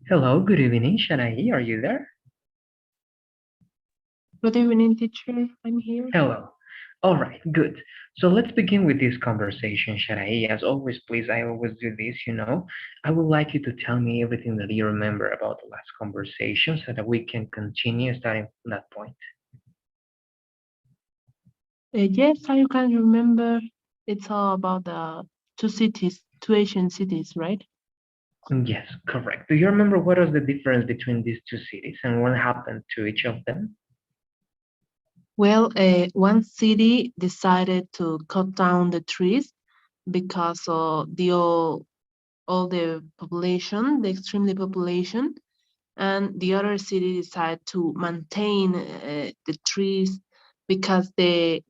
Hello, good evening, Shanae. Are you there? Good evening, teacher. I'm here. Hello. All right, good. So let's begin with this conversation, Shanae. As always, please, I always do this. I would like you to tell me everything that you remember about the last conversation so that we can continue starting from that point. Yes, I can remember. It's all about the two cities, two Asian cities, right? Yes, correct. Do you remember what was the difference between these two cities and what happened to each of them? Well, one city decided to cut down the trees because of all the population, the extremely population, and the other city decided to maintain the trees because the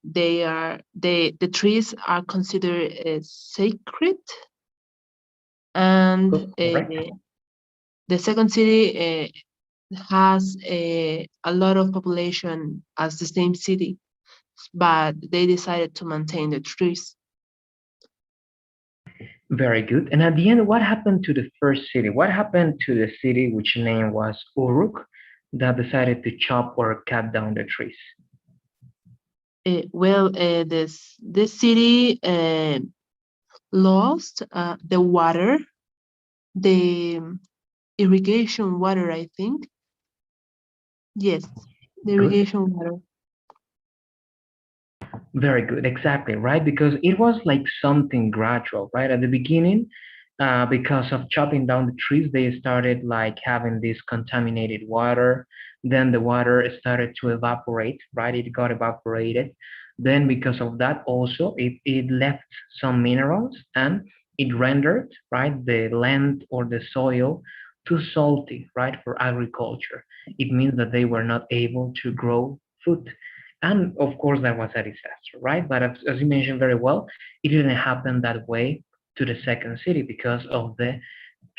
trees are considered sacred, and Correct. the second city has a lot of population as the same city, but they decided to maintain the trees. Very good. And at the end, what happened to the first city? What happened to the city which name was Uruk that decided to chop or cut down the trees? This city lost the water, the irrigation water, I think. Yes, the Good. irrigation water. Very good. Exactly. Right. Because it was like something gradual, right? At the beginning, because of chopping down the trees, they started like having this contaminated water. Then the water started to evaporate, right? It got evaporated. Then because of that also, it left some minerals and it rendered, right, the land or the soil too salty, right, for agriculture. It means that they were not able to grow food. And of course, that was a disaster, right? But as you mentioned very well, it didn't happen that way to the second city because of the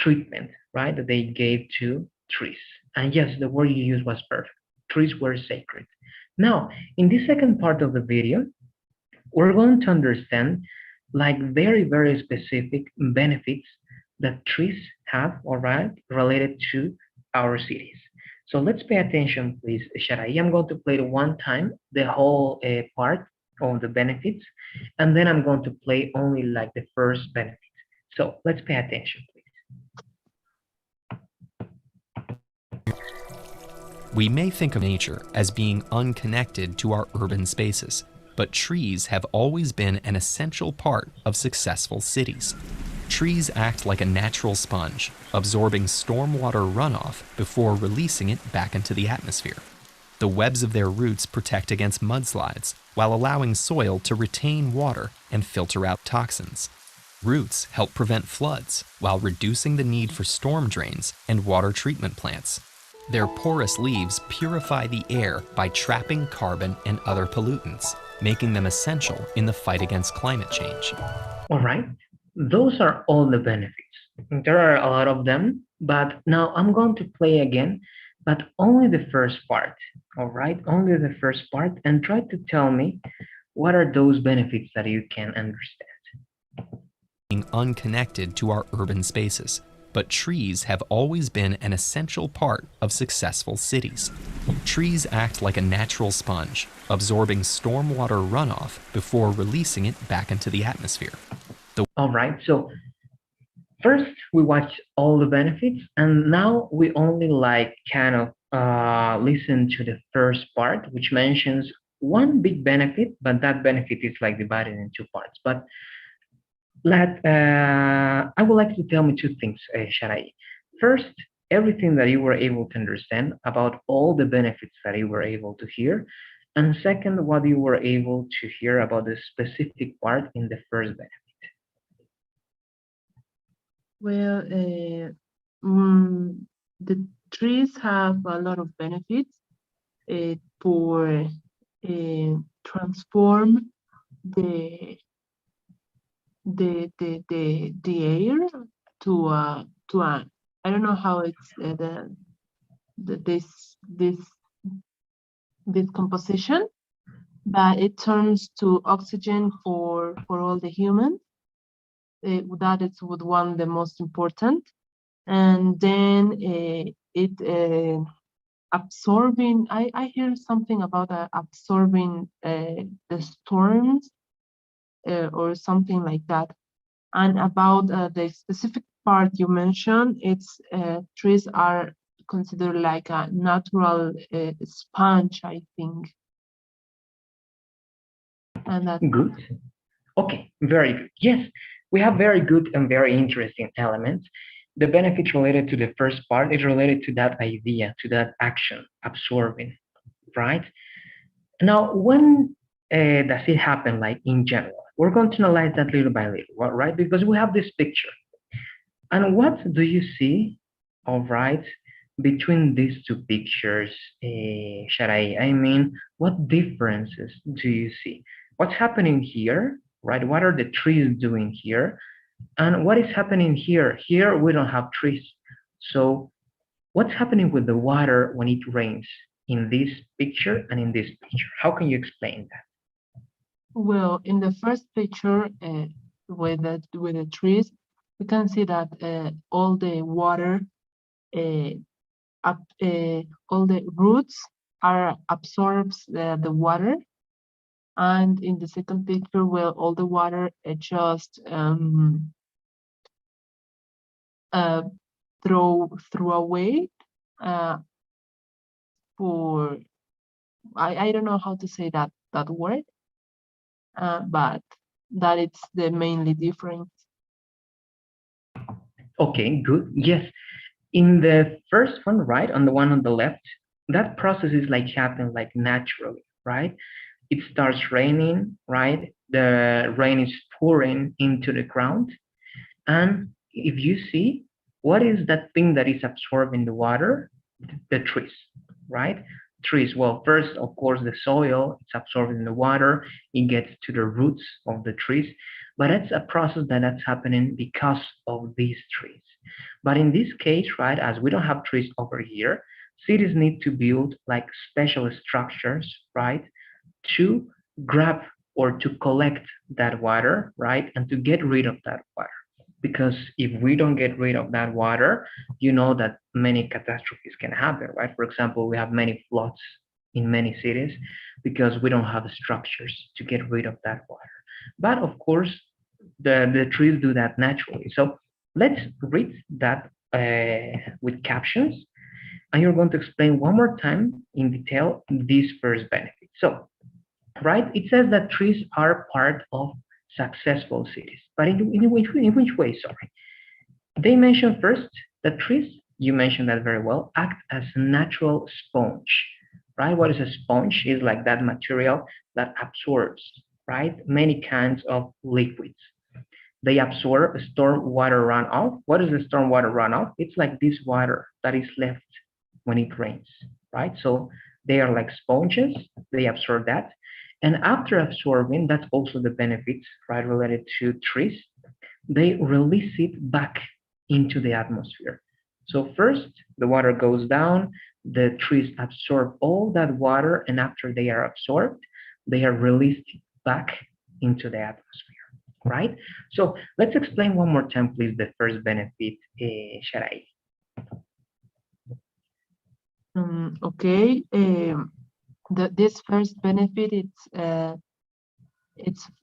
treatment, right, that they gave to trees. And yes, the word you used was perfect. Trees were sacred. Now, in this second part of the video, we're going to understand like very, very specific benefits that trees have, all right, related to our cities. So let's pay attention, please, Sharai. I'm going to play it one time, the whole part of the benefits, and then I'm going to play only like the first benefit. So let's pay attention, please. We may think of nature as being unconnected to our urban spaces, but trees have always been an essential part of successful cities. Trees act like a natural sponge, absorbing stormwater runoff before releasing it back into the atmosphere. The webs of their roots protect against mudslides while allowing soil to retain water and filter out toxins. Roots help prevent floods while reducing the need for storm drains and water treatment plants. Their porous leaves purify the air by trapping carbon and other pollutants, making them essential in the fight against climate change. All right. Those are all the benefits. There are a lot of them, but now I'm going to play again, but only the first part. All right. Only the first part, and try to tell me what are those benefits that you can understand. Being unconnected to our urban spaces, but trees have always been an essential part of successful cities. Trees act like a natural sponge, absorbing stormwater runoff before releasing it back into the atmosphere. All right. So first we watch all the benefits, and now we only like kind of listen to the first part, which mentions one big benefit, but that benefit is like divided in two parts. But I would like you to tell me two things, Sharai. First, everything that you were able to understand about all the benefits that you were able to hear. And second, what you were able to hear about the specific part in the first benefit. Well, mm, the trees have a lot of benefits for transform the the air to a I don't know how it's the this composition, but it turns to oxygen for all the humans. That is would one the most important. and then it absorbing. I hear something about absorbing the storms or something like that. And about the specific part you mentioned, it's trees are considered like a natural sponge, I think, and that. Good. Okay, very good. Yes, we have very good and very interesting elements. The benefits related to the first part is related to that idea, to that action, absorbing, right? Now, when does it happen, like in general? We're going to analyze that little by little, right? Because we have this picture. And what do you see, all right, between these two pictures, Sharai? I mean, what differences do you see? What's happening here, right? What are the trees doing here? And what is happening here? Here, we don't have trees. So what's happening with the water when it rains in this picture and in this picture? How can you explain that? Well, in the first picture with the trees, we can see that all the water, uh, all the roots are absorbs the water, and in the second picture, well, all the water just uh, throw away uh, for I don't know how to say that word, but that it's the mainly difference. Okay, good. Yes. In the first one, right, on the one on the left, that process is like happening like naturally, right? It starts raining, right? The rain is pouring into the ground. And if you see, what is that thing that is absorbing the water? The trees, right? Trees. Well, first, of course, the soil, it's absorbing the water, it gets to the roots of the trees, but it's a process that's happening because of these trees. But in this case, right, as we don't have trees over here, cities need to build like special structures, right, to grab or to collect that water, right, and to get rid of that water. Because if we don't get rid of that water, you know that many catastrophes can happen, right? For example, we have many floods in many cities because we don't have structures to get rid of that water. But of course, the trees do that naturally. So let's read that with captions, and you're going to explain one more time in detail these first benefits. So, right, it says that trees are part of successful cities, but in which way? Sorry, they mention first that trees, you mentioned that very well, act as a natural sponge, right? What is a sponge? Is like that material that absorbs, right, many kinds of liquids. They absorb storm water runoff. What is the storm water runoff? It's like this water that is left when it rains, right? So they are like sponges. They absorb that. And after absorbing, that's also the benefits, right, related to trees. They release it back into the atmosphere. So first, the water goes down, the trees absorb all that water, and after they are absorbed, they are released back into the atmosphere, right? So let's explain one more time, please, the first benefit, Sharai. Okay, this first benefit it's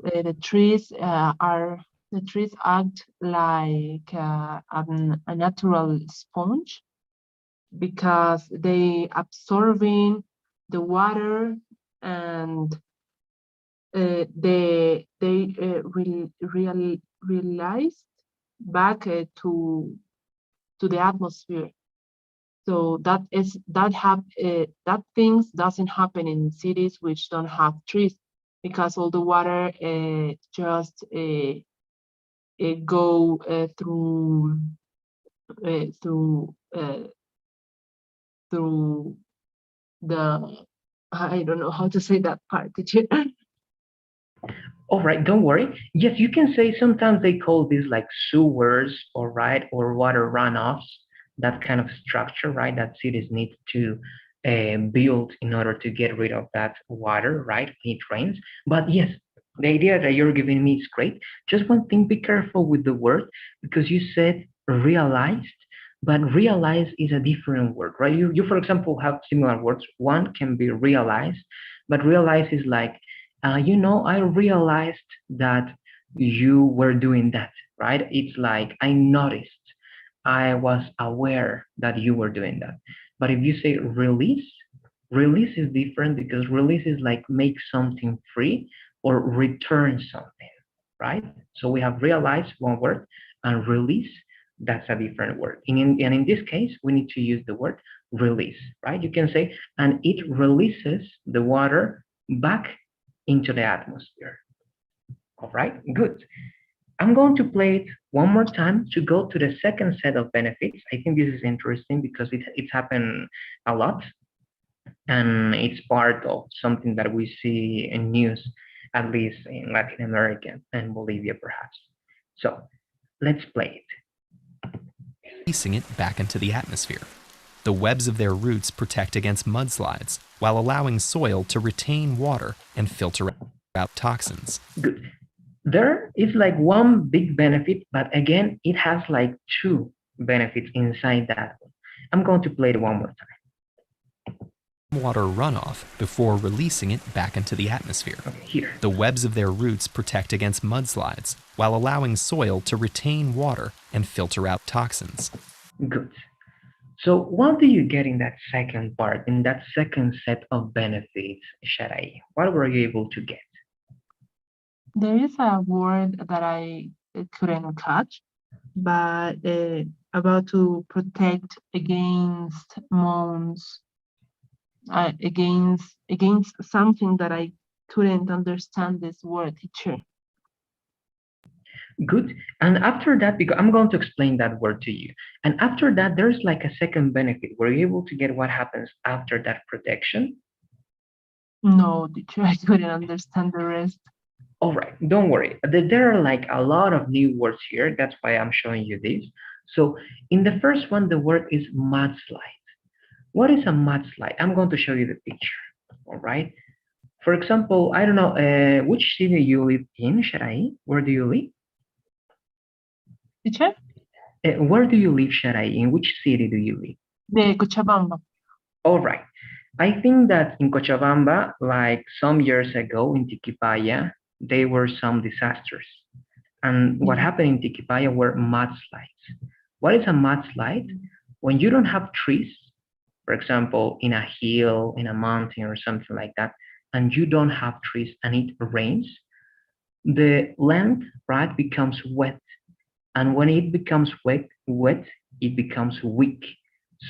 the trees act like a natural sponge because they absorbing the water, and they realized back to the atmosphere. So that things doesn't happen in cities which don't have trees, because all the water just go uh, through uh, through the, I don't know how to say that part. Did you? All right, don't worry. Yes, you can say sometimes they call these like sewers, or right, or water runoffs, that kind of structure, right, that cities need to build in order to get rid of that water, right, when it rains. But yes, the idea that you're giving me is great. Just one thing, be careful with the word, because you said realized. But realize is a different word, right? You for example, have similar words. One can be realize, but realize is like, I realized that you were doing that, right? It's like, I noticed, I was aware that you were doing that. But if you say release, release is different because release is like make something free or return something, right? So we have realize, one word, and release, that's a different word. And in this case, we need to use the word release, right? You can say, and it releases the water back into the atmosphere. All right, good. I'm going to play it one more time to go to the second set of benefits. I think this is interesting because it's happened a lot, and it's part of something that we see in news, at least in Latin America and Bolivia, perhaps. So let's play Releasing it back into the atmosphere. The webs of their roots protect against mudslides while allowing soil to retain water and filter out toxins. it. Good. There is like one big benefit, but again, it has like two benefits inside that one. I'm going to play it one more time. Water runoff before releasing it back into the atmosphere. Okay, here. The webs of their roots protect against mudslides while allowing soil to retain water and filter out toxins. Good. So what do you get in that second part, in that second set of benefits, Sharai? What were you able to get? There is a word that I couldn't catch, but about to protect against moans, against something that I couldn't understand this word, teacher. Good. And after that, because I'm going to explain that word to you. And after that, there's like a second benefit. Were you able to get what happens after that protection? No, teacher, I couldn't understand the rest. All right, don't worry. There are like a lot of new words here. That's why I'm showing you this. So in the first one, the word is mudslide. What is a mudslide? I'm going to show you the picture. All right. For example, I don't know, which city you live in, Sharai? Where do you live? Teacher? Where do you live, Sharai? In which city do you live? De Cochabamba. All right. I think that in Cochabamba, like some years ago in Tiquipaya, there were some disasters. And what happened in Tiquipaya were mudslides. What is a mudslide? When you don't have trees, for example, in a hill, in a mountain or something like that, and you don't have trees and it rains, the land, right, becomes wet. And when it becomes wet, it becomes weak.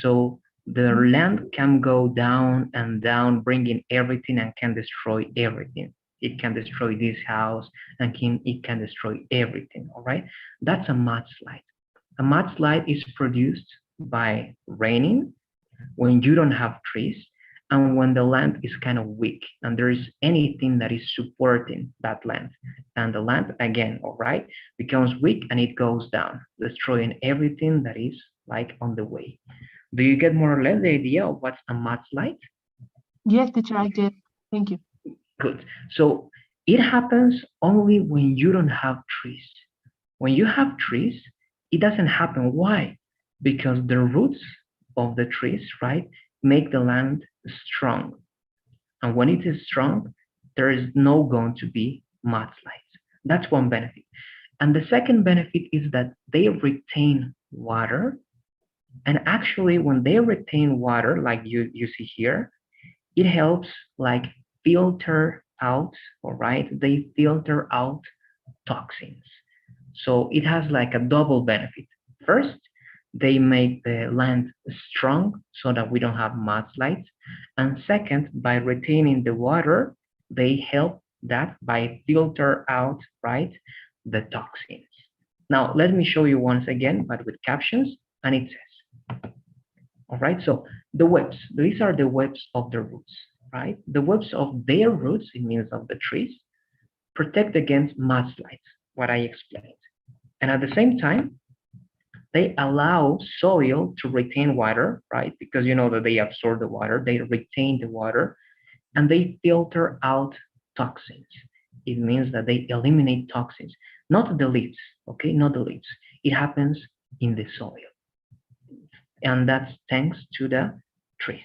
So the land can go down and down, bringing everything and can destroy everything. It can destroy this house and it can destroy everything, all right? That's a mudslide. A mudslide is produced by raining when you don't have trees and when the land is kind of weak and there is anything that is supporting that land. And the land, again, all right, becomes weak and it goes down, destroying everything that is like on the way. Do you get more or less the idea of what's a mudslide? Yes, teacher, I get. Thank you. Good. So it happens only when you don't have trees. When you have trees, it doesn't happen. Why? Because the roots of the trees, right, make the land strong. And when it is strong, there is no going to be mudslides. That's one benefit. And the second benefit is that they retain water. And actually, when they retain water, like you see here, it helps like filter out, all right? They filter out toxins. So it has like a double benefit. First, they make the land strong so that we don't have mudslides. And second, by retaining the water, they help that by filter out, right, the toxins. Now, let me show you once again, but with captions, and it says, all right, so the webs, these are the webs of the roots, right? The webs of their roots, it means of the trees, protect against mudslides, what I explained. And at the same time, they allow soil to retain water, right? Because you know that they absorb the water, they retain the water, and they filter out toxins. It means that they eliminate toxins, not the leaves, okay? Not the leaves. It happens in the soil. and that's thanks to the trees.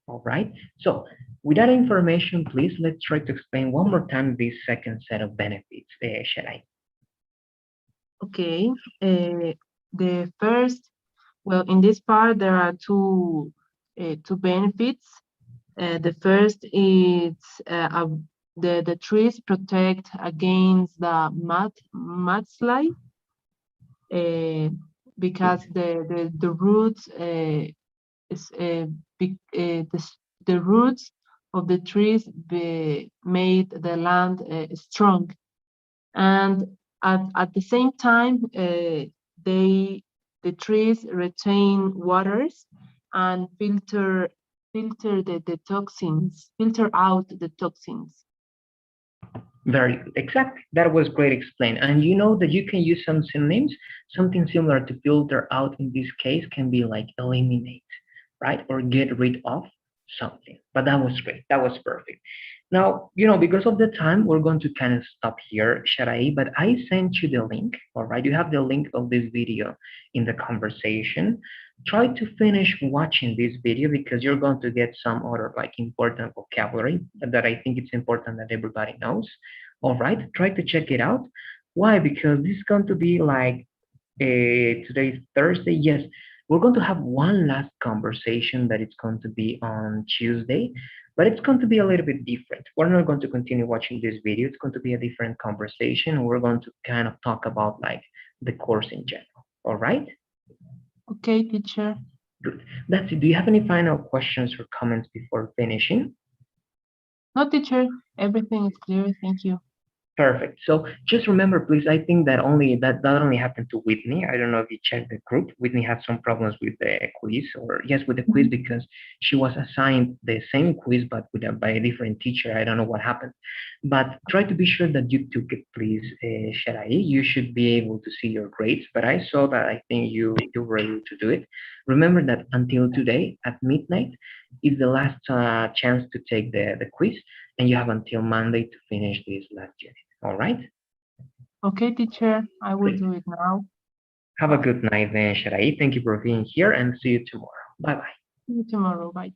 All right. So with that information, please let's try to explain one more time this second set of benefits, Sharai. Okay. The first, well, in this part there are two benefits. The first is the trees protect against the mudslide, uh, because the roots is the roots of the trees made the land strong, and at the same time they the trees retain waters and filter out the toxins. Very good. Exactly. That was great explained. And you know that you can use some synonyms. Something similar to filter out in this case can be like eliminate, right? Or get rid of something. But that was great. That was perfect. Now, because of the time, we're going to kind of stop here, Sharai, but I sent you the link. All right. You have the link of this video in the conversation. Try to finish watching this video because you're going to get some other like important vocabulary that I think it's important that everybody knows. All right, try to check it out. Why? Because this is going to be like today's Thursday. Yes, we're going to have one last conversation that it's going to be on Tuesday, but it's going to be a little bit different. We're not going to continue watching this video. It's going to be a different conversation. We're going to kind of talk about like the course in general. All right? Okay, teacher. Good. That's it. Do you have any final questions or comments before finishing? No, teacher, everything is clear. Thank you. Perfect. So just remember, please, I think that only happened to Whitney. I don't know if you checked the group. Whitney had some problems with the quiz, or yes, with the quiz Mhm. because she was assigned the same quiz but by a different teacher. I don't know what happened, but try to be sure that you took it, please, Sharai. You should be able to see your grades. But I saw that I think you were able to do it. Remember that until today at midnight is the last chance to take the quiz, and you have until Monday to finish this last unit. All right? Okay, teacher, I will Great. do it now. Have a Bye. good night then, Sharai. Thank you for being here and see you tomorrow. Bye bye. See you tomorrow. Bye.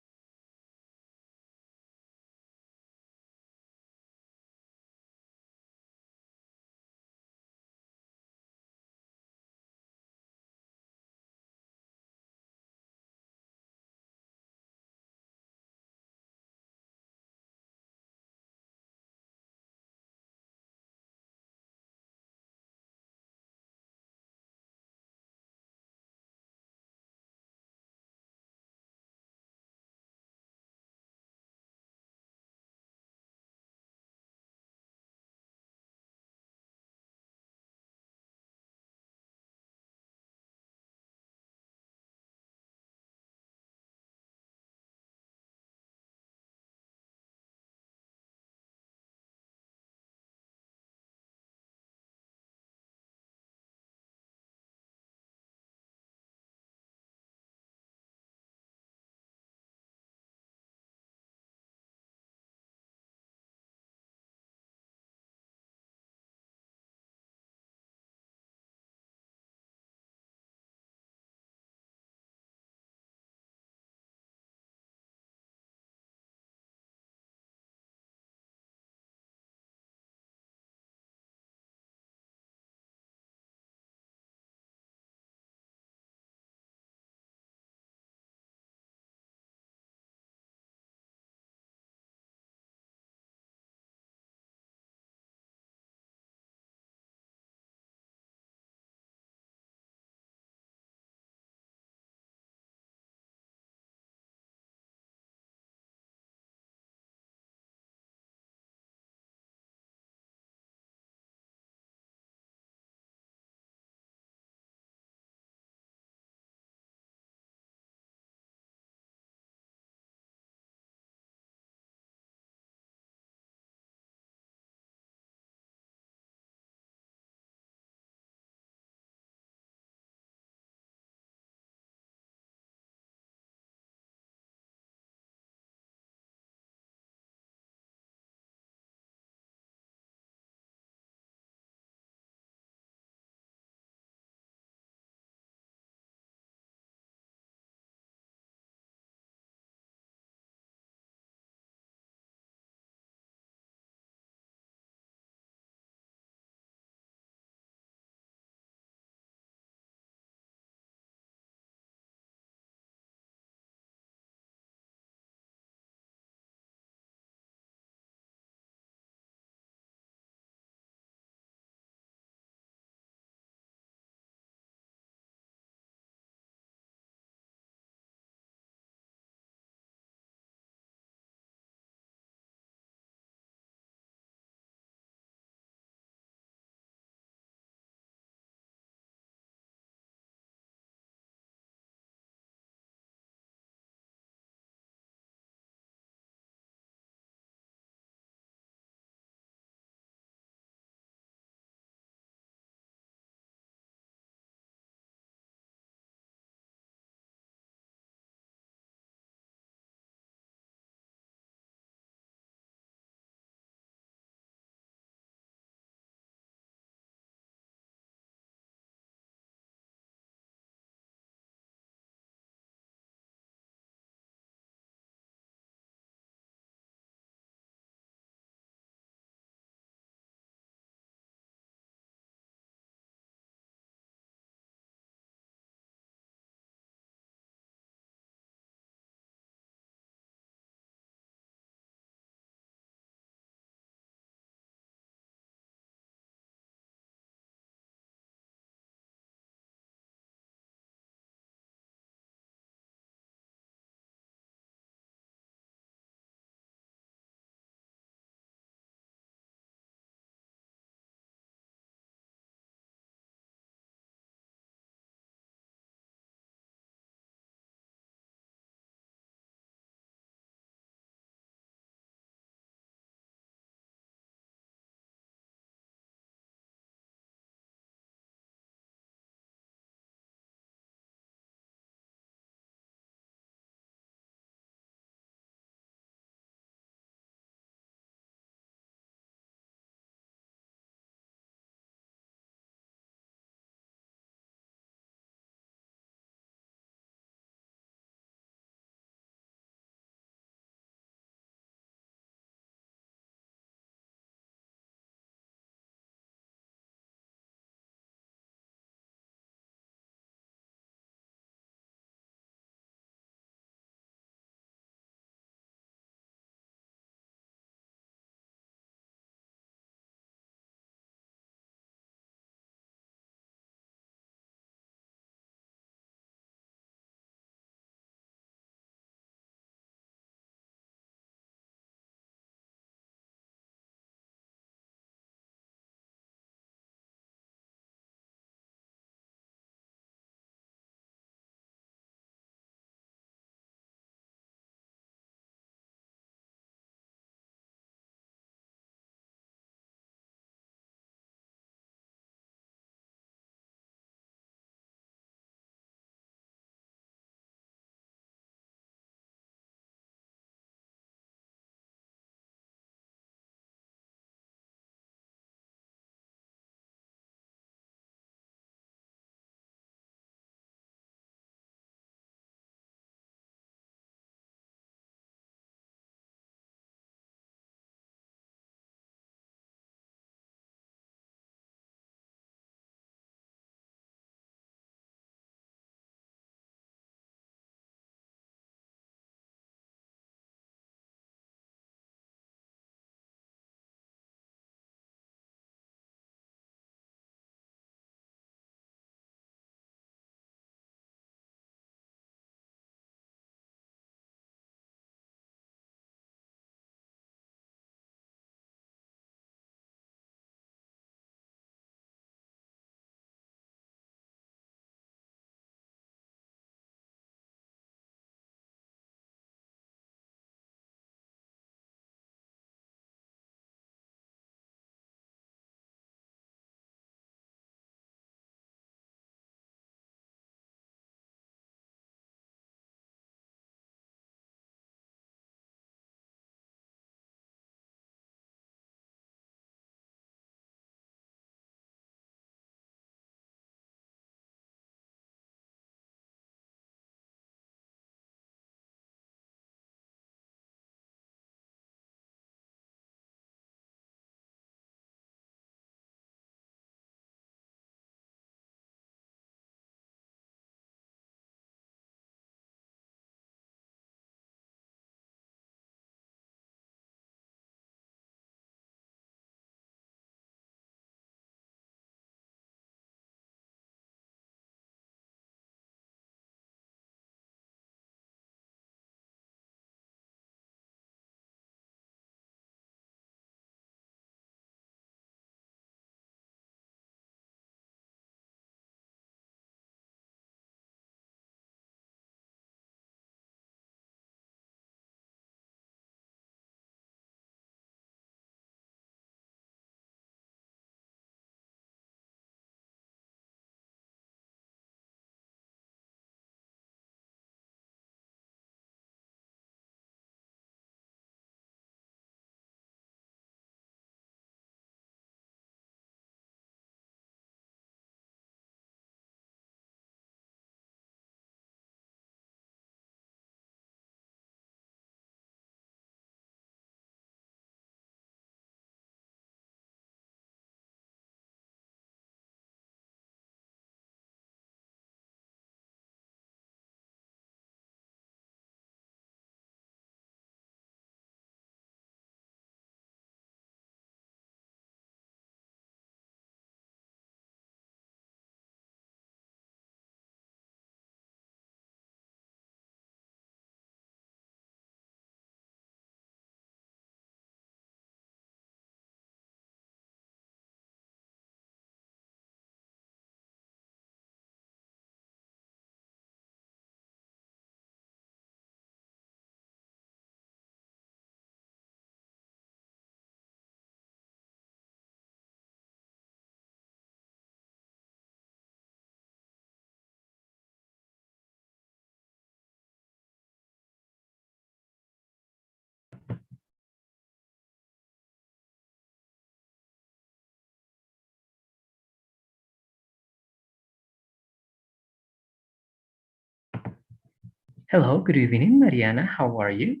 Hello, good evening, Mariana. How are you?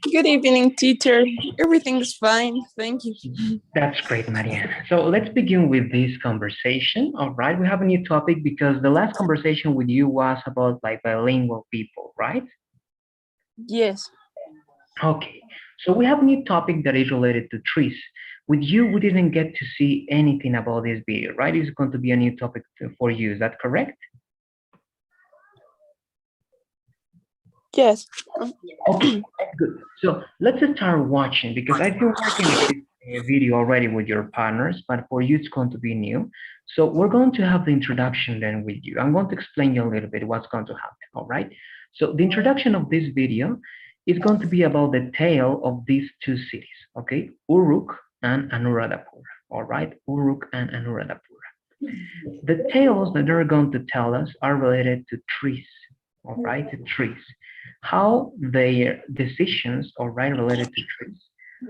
Good evening, teacher. Everything's fine. Thank you. That's great, Mariana. So let's begin with this conversation. All right, we have a new topic because the last conversation with you was about like bilingual people, right? Yes. Okay, so we have a new topic that is related to trees. With you, we didn't get to see anything about this video, right? It's going to be a new topic for you. Is that correct? Yes. Okay, good. So let's start watching because I've been working with this video already with your partners, but for you it's going to be new. So we're going to have the introduction then with you. I'm going to explain you a little bit what's going to happen, all right? So the introduction of this video is going to be about the tale of these two cities, okay? Uruk and Anuradhapura, all right? Uruk and Anuradhapura. The tales that they're going to tell us are related to trees, all right? To trees. How their decisions, all right, related to trees,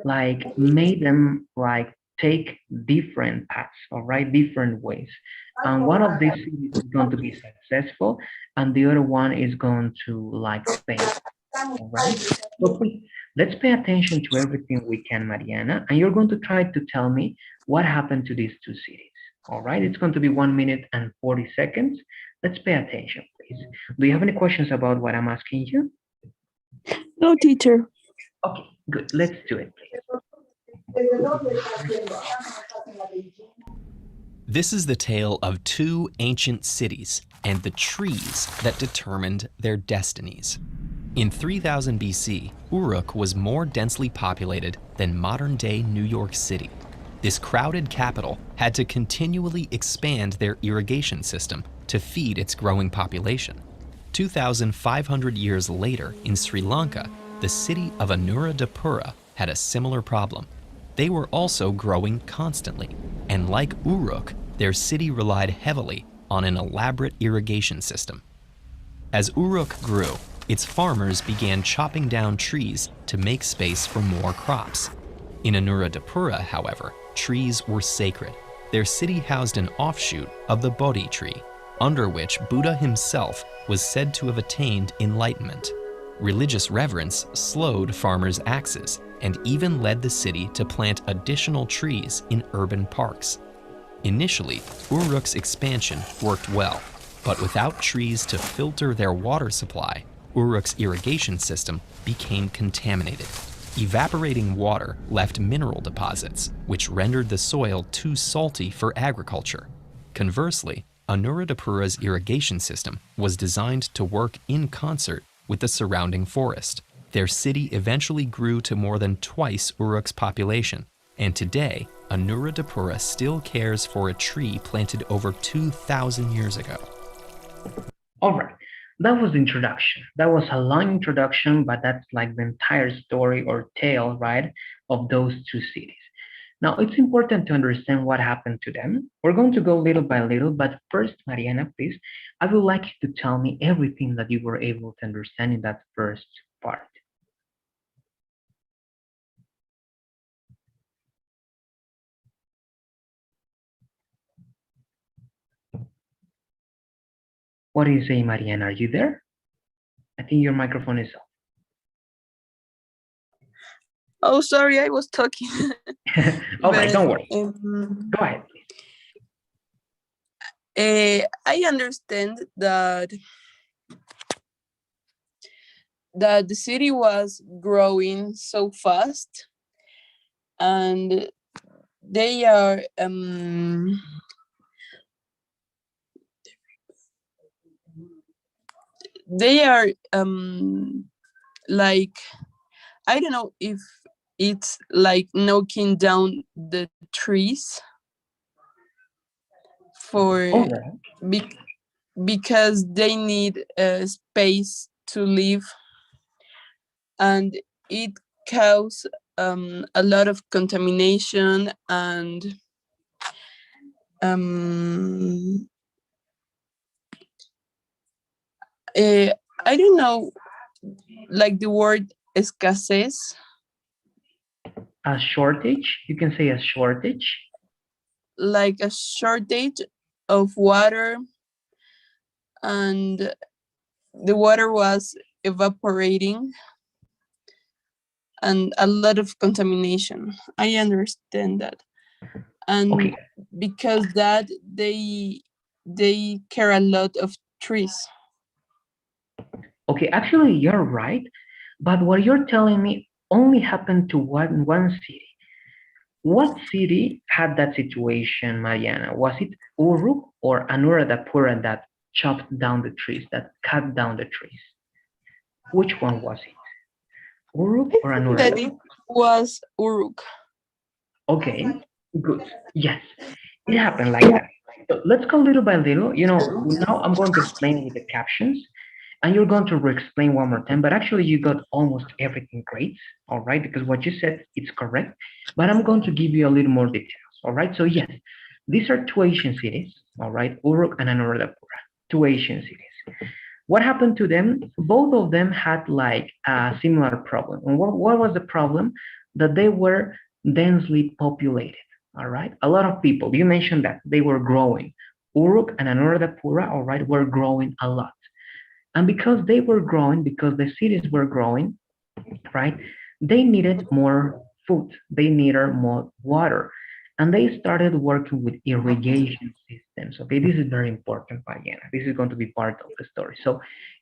like made them like take different paths, all right, different ways. And one of these cities is going to be successful, and the other one is going to like fail. All right. So please, let's pay attention to everything we can, Mariana, and you're going to try to tell me what happened to these two cities. All right. It's going to be 1 minute and 40 seconds. Let's pay attention, please. Do you have any questions about what I'm asking you? No, teacher. Okay, good. Let's do it, please. This is the tale of two ancient cities and the trees that determined their destinies. In 3000 BC, Uruk was more densely populated than modern-day New York City. This crowded capital had to continually expand their irrigation system to feed its growing population. 2,500 years later, in Sri Lanka, the city of Anuradhapura had a similar problem. They were also growing constantly, and like Uruk, their city relied heavily on an elaborate irrigation system. As Uruk grew, its farmers began chopping down trees to make space for more crops. In Anuradhapura, however, trees were sacred. Their city housed an offshoot of the Bodhi tree, under which Buddha himself was said to have attained enlightenment. Religious reverence slowed farmers' axes and even led the city to plant additional trees in urban parks. Initially, Uruk's expansion worked well, but without trees to filter their water supply, Uruk's irrigation system became contaminated. Evaporating water left mineral deposits, which rendered the soil too salty for agriculture. Conversely, Anuradhapura's irrigation system was designed to work in concert with the surrounding forest. Their city eventually grew to more than twice Uruk's population, and today, Anuradhapura still cares for a tree planted over 2,000 years ago. All right, that was the introduction. That was a long introduction, but that's like the entire story or tale, right, of those two cities. Now, it's important to understand what happened to them. We're going to go little by little, but first, Mariana, please, I would like you to tell me everything that you were able to understand in that first part. What do you say, Mariana? Are you there? I think your microphone is off. Oh, sorry, I was talking. All right, don't worry. Go ahead, please. I understand that the city was growing so fast, and they are like, I don't know if it's like knocking down the trees for because they need space to live, and it causes a lot of contamination, and I don't know, like the word escasez. A shortage? You can say a shortage. Like a shortage of water, and the water was evaporating and a lot of contamination. I understand that. And Okay, because that they care a lot of trees. okay, actually you're right, but what you're telling me only happened to one city. What city had that situation, Mariana? Was it Uruk or Anuradhapura that chopped down the trees, that cut down the trees? Which one was it? Uruk I or think that Anuradhapura? it was Uruk. Okay, good. Yes, it happened like that. So let's go little by little. Now I'm going to explain with the captions, and you're going to re-explain one more time. But actually, you got almost everything great, all right? Because what you said, it's correct. But I'm going to give you a little more details, all right? So yes, these are two Asian cities, all right? Uruk and Anuradhapura, two Asian cities. What happened to them? Both of them had like a similar problem. And what was the problem? That they were densely populated. All right, a lot of people. You mentioned that they were growing. Uruk and Anuradhapura, all right, were growing a lot. And because they were growing, because the cities were growing, right, they needed more food, they needed more water, and they started working with irrigation systems. Okay, this is very important, Mariana. This is going to be part of the story. So,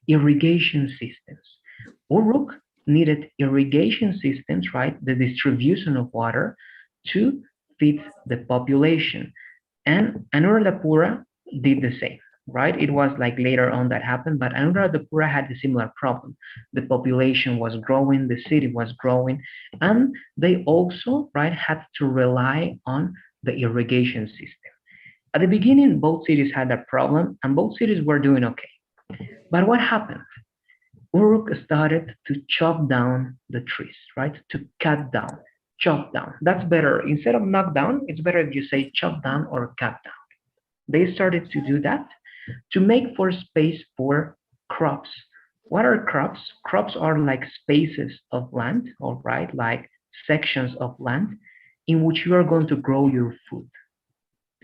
irrigation systems. Uruk needed irrigation systems, right, the distribution of water to feed the population. And Anuradhapura did the same, right? It was like later on that happened, but Anuradhapura had a similar problem. The population was growing, the city was growing, and they also, right, had to rely on the irrigation system. At the beginning, both cities had that problem, and both cities were doing okay. But what happened? Uruk started to chop down the trees, right? To cut down, chop down. That's better. Instead of knock down, it's better if you say chop down or cut down. They started to do that to make for space for crops. What are crops? Crops are like spaces of land, all right, like sections of land in which you are going to grow your food,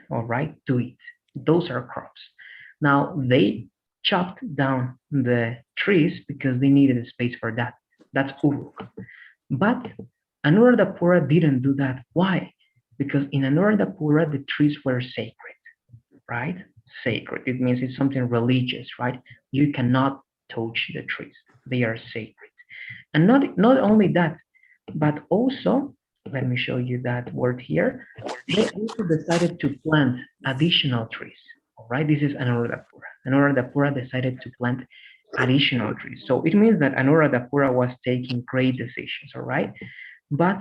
all right, to eat. Those are crops. Now they chopped down the trees because they needed a space for that. That's Uruk. But Anuradhapura didn't do that. Why? Because in Anuradhapura the trees were sacred, right? Sacred. It means it's something religious, right? You cannot touch the trees. They are sacred. And not only that, but also, let me show you that word here. They also decided to plant additional trees. All right, this is Anuradhapura. Anuradhapura decided to plant additional trees. So it means that Anuradhapura was taking great decisions, all right? But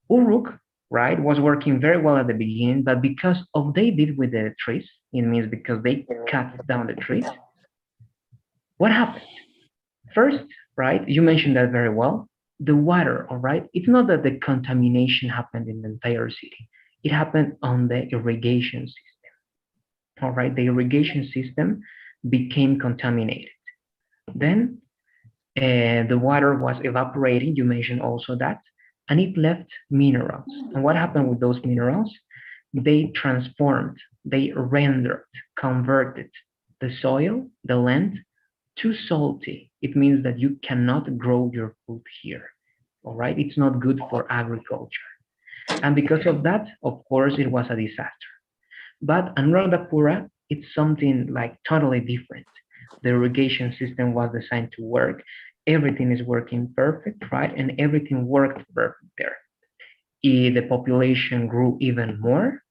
Uruk, right, was working very well at the beginning, but because of they did with the trees, it means because they cut down the trees, what happened? First, right, you mentioned that very well. The water, all right, it's not that the contamination happened in the entire city. It happened on the irrigation system. All right, the irrigation system became contaminated. Then the water was evaporating. You mentioned also that, and it left minerals. And what happened with those minerals? They transformed, they rendered, converted the soil, the land, too salty. It means that you cannot grow your food here. All right, it's not good for agriculture. And because of that, of course, it was a disaster. But Anuradhapura, it's something like totally different. The irrigation system was designed to work. Everything is working perfect, right? And everything worked perfect there. The population grew even more,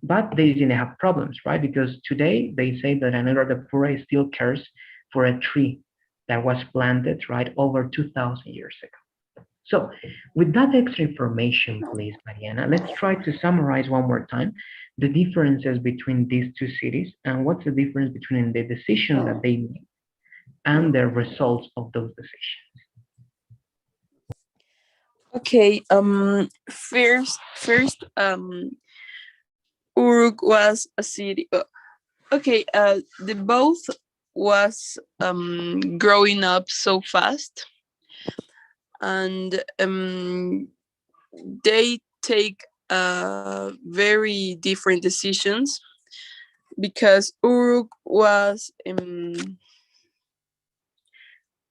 but they didn't have problems, right? Because today they say that Anuradhapura still cares for a tree that was planted, right, over 2,000 years ago. So, with that extra information, please, Mariana, let's try to summarize one more time the differences between these two cities and what's the difference between the decisions that they made and the results of those decisions. Okay. First, Uruk was a city. Okay. The both was growing up so fast, and they take very different decisions because Uruk was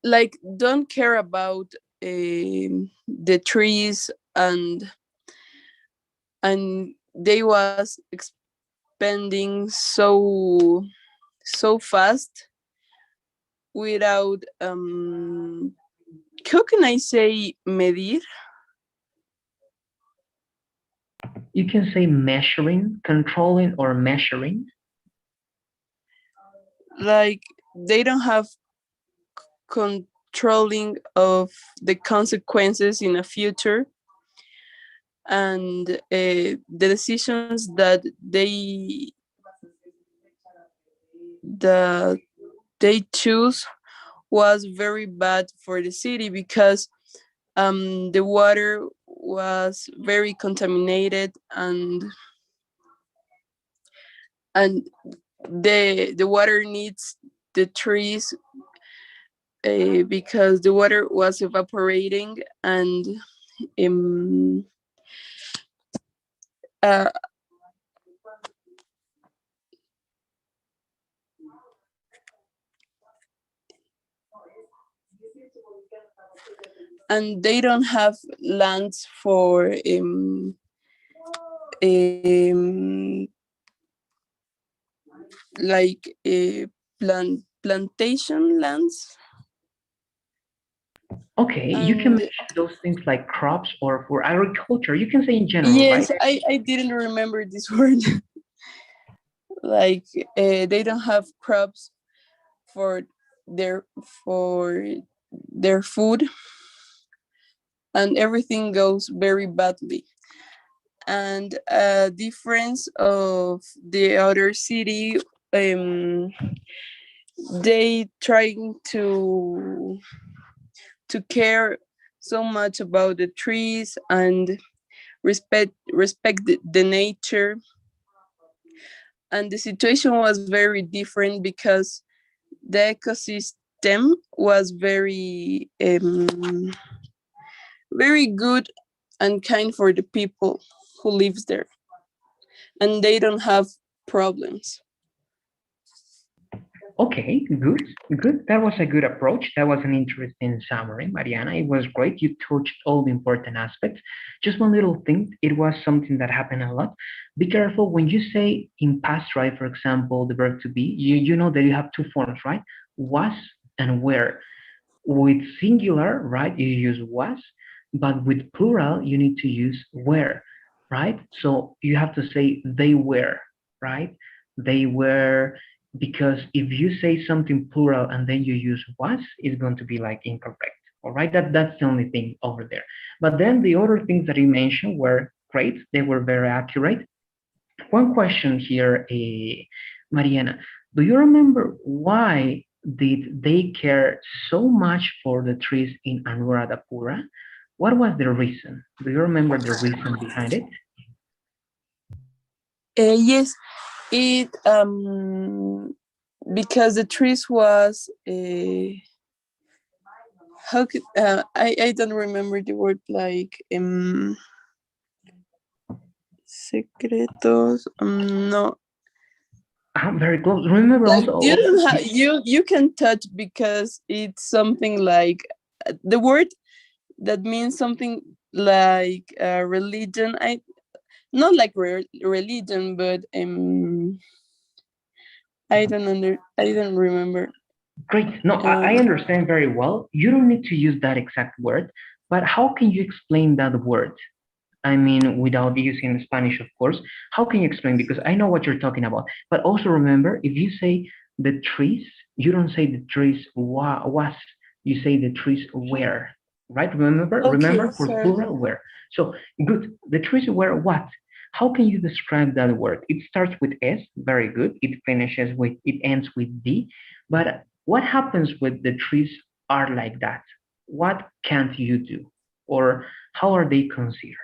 like don't care about the trees, and they was expanding so fast without how can I say medir? You can say measuring, controlling, or measuring. Like they don't have controlling of the consequences in the future, and the decisions that they choose was very bad for the city, because the water was very contaminated, and the water needs the trees, because the water was evaporating, and um, uh, and they don't have lands for um, like plantation lands. Okay, you can And mention those things like crops or for agriculture. You can say in general, right? yes, I didn't remember this word. Like they don't have crops for their for their food, and everything goes very badly. And a difference of the other city, um, they trying to care so much about the trees and respect the nature. And the situation was very different because the ecosystem was very good and kind for the people who lives there, and they don't have problems. Okay, good, good. That was a good approach. That was an interesting summary, Mariana. It was great. You touched all the important aspects. Just one little thing. It was something that happened a lot. Be careful when you say in past, right? For example, the verb to be. You know that you have two forms, right? Was and were. With singular, right, you use was, but with plural, you need to use were, right? So you have to say they were, right? They were, because if you say something plural and then you use was, it's going to be like incorrect. All right, that's the only thing over there. But then the other things that you mentioned were great. They were very accurate. One question here, Mariana. Do you remember why did they care so much for the trees in Anuradhapura? What was the reason? Do you remember the reason behind it? Yes, it because the trees was how could I don't remember the word, like secretos, no, I'm very close. Remember like also, you also don't have you can touch, because it's something like the word that means something like religion. I not like religion, but I don't remember. great. No, I um understand very well. You don't need to use that exact word, but how can you explain that word? I mean, without using Spanish, of course. How can you explain? Because I know what you're talking about. But also remember, if you say the trees, you don't say the trees was. You say the trees were. Right? Remember? okay, Remember for sorry. plural were. So good. The trees were what? How can you describe that word? It starts with S, very good. It ends with D. But what happens with the trees are like that? What can't you do? Or how are they considered?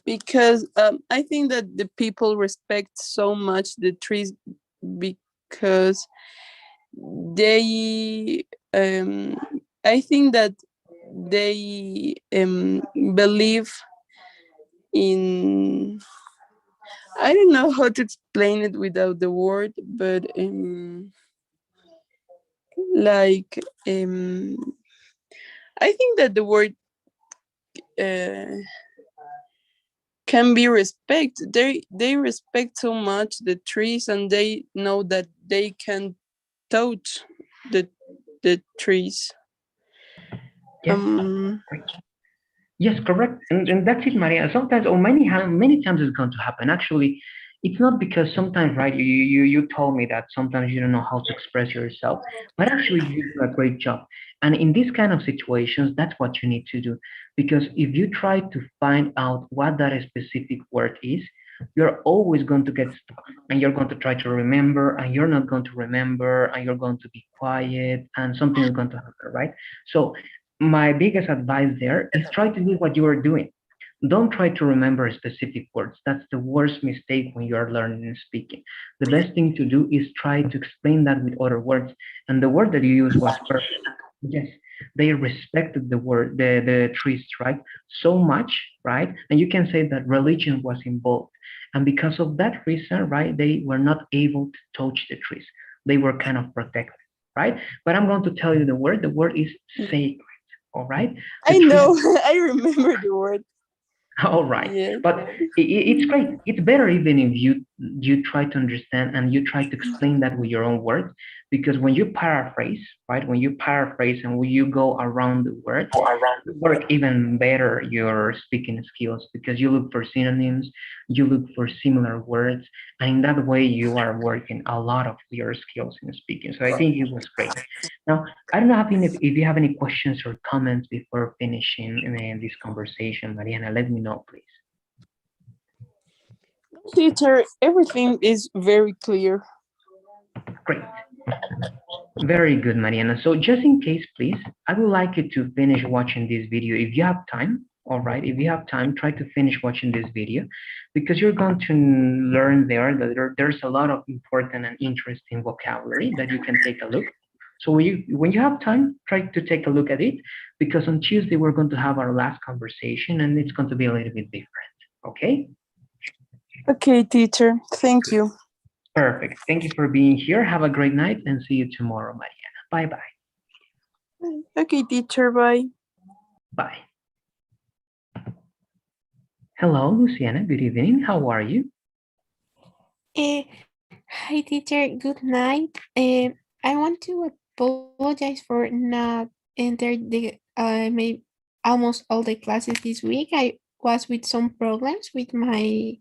Because I think that the people respect so much the trees, because they I think that they believe in, I don't know how to explain it without the word, but like I think that the word uh, can be respect. They respect so much the trees, and they know that they can touch the trees. Yes. Um, Yes, correct. And that's it, Maria. Sometimes, or many times it's going to happen. Actually, it's not because sometimes, right, you told me that sometimes you don't know how to express yourself, but actually you do a great job. And in these kind of situations, that's what you need to do. Because if you try to find out what that specific word is, you're always going to get stuck and you're going to try to remember and you're not going to remember and you're going to be quiet and something is going to happen, right? So my biggest advice there is try to do what you are doing. Don't try to remember specific words. That's the worst mistake when you are learning and speaking. The best thing to do is try to explain that with other words. And the word that you used was perfect. Yes, they respected the word, the trees, right? So much, right? And you can say that religion was involved. And because of that reason, right, they were not able to touch the trees. They were kind of protected, right? But I'm going to tell you the word. The word is sacred. All right. The I trees. know. I remember the word. All right, Yeah. but it's great. It's better even if you try to understand and you try to explain that with your own words, because when you paraphrase, right? When you paraphrase and when you go around the word, you work even better your speaking skills because you look for synonyms, you look for similar words, and in that way you are working a lot of your skills in speaking. So I think it was great. Now, I don't know if you have any questions or comments before finishing this conversation, Mariana. Let me know, please. Teacher, everything is very clear. Great. Very good, Mariana. So just in case, please, I would like you to finish watching this video if you have time. All right, if you have time, try to finish watching this video because you're going to learn there that there's a lot of important and interesting vocabulary that you can take a look. So when you have time, try to take a look at it because on Tuesday we're going to have our last conversation and it's going to be a little bit different. Okay? Okay, teacher. Thank Good. you. Perfect. Thank you for being here. Have a great night and see you tomorrow, Mariana. Bye bye. Okay, teacher. Bye. Bye. Hello, Luciana. Good evening. How are you? Uh, Hi, teacher. Good night. I want to apologize for not entering the maybe almost all the classes this week. I was with some problems with my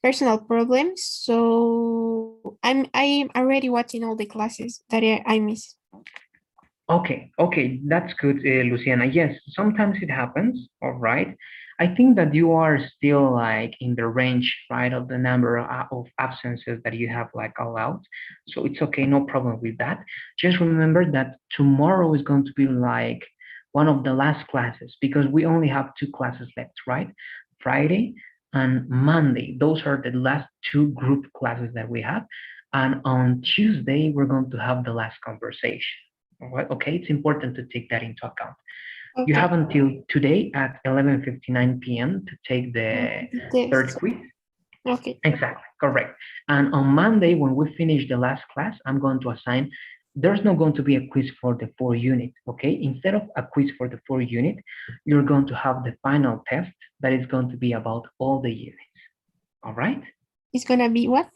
personal problems, so I'm already watching all the classes that I missed. Okay, that's good, Luciana. Yes, sometimes it happens. All right. I think that you are still like in the range, right, of the number of absences that you have like allowed. So it's okay, no problem with that. Just remember that tomorrow is going to be like one of the last classes because we only have two classes left, right? Friday and Monday. Those are the last two group classes that we have. And on Tuesday, we're going to have the last conversation. All right, okay, it's important to take that into account. You have Okay. until today at 11:59 p.m. to take the third Yes. quiz. Okay. Exactly, correct. And on Monday, when we finish the last class, I'm going to assign, there's not going to be a quiz for the 4 unit, okay? Instead of a quiz for the 4 unit, you're going to have the final test that is going to be about all the units, all right? It's gonna be what?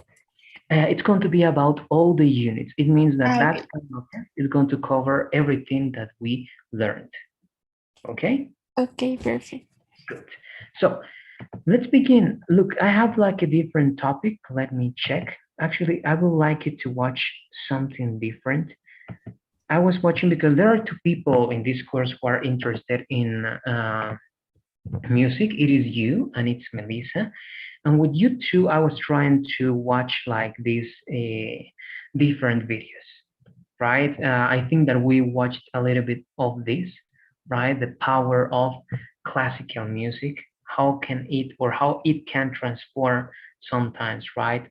It's going to be about all the units. It means that that Okay. final test is going to cover everything that we learned. Okay, Okay. Perfect. good. So let's begin. Look, I have like a different topic. Let me check. Actually, I would like you to watch something different. I was watching because there are two people in this course who are interested in music. It is you and it's Melissa. And with you two, I was trying to watch like these different videos, right? I think that we watched a little bit of this, right? The power of classical music, how can it or how it can transform sometimes, right?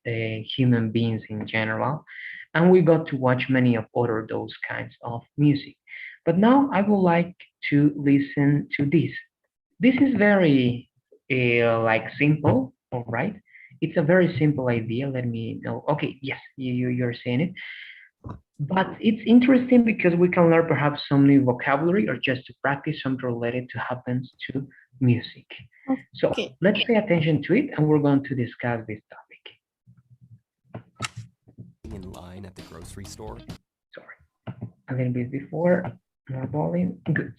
Human beings in general. And we got to watch many of other those kinds of music. But now I would like to listen to this. This is very like simple, all right? It's a very simple idea. Let me know. Okay, yes, you're saying it. But it's interesting because we can learn perhaps some new vocabulary or just to practice something related to happens to music. So Okay. let's pay attention to it and we're going to discuss this topic. In line at the grocery store. Sorry, a little bit before, more volume, good.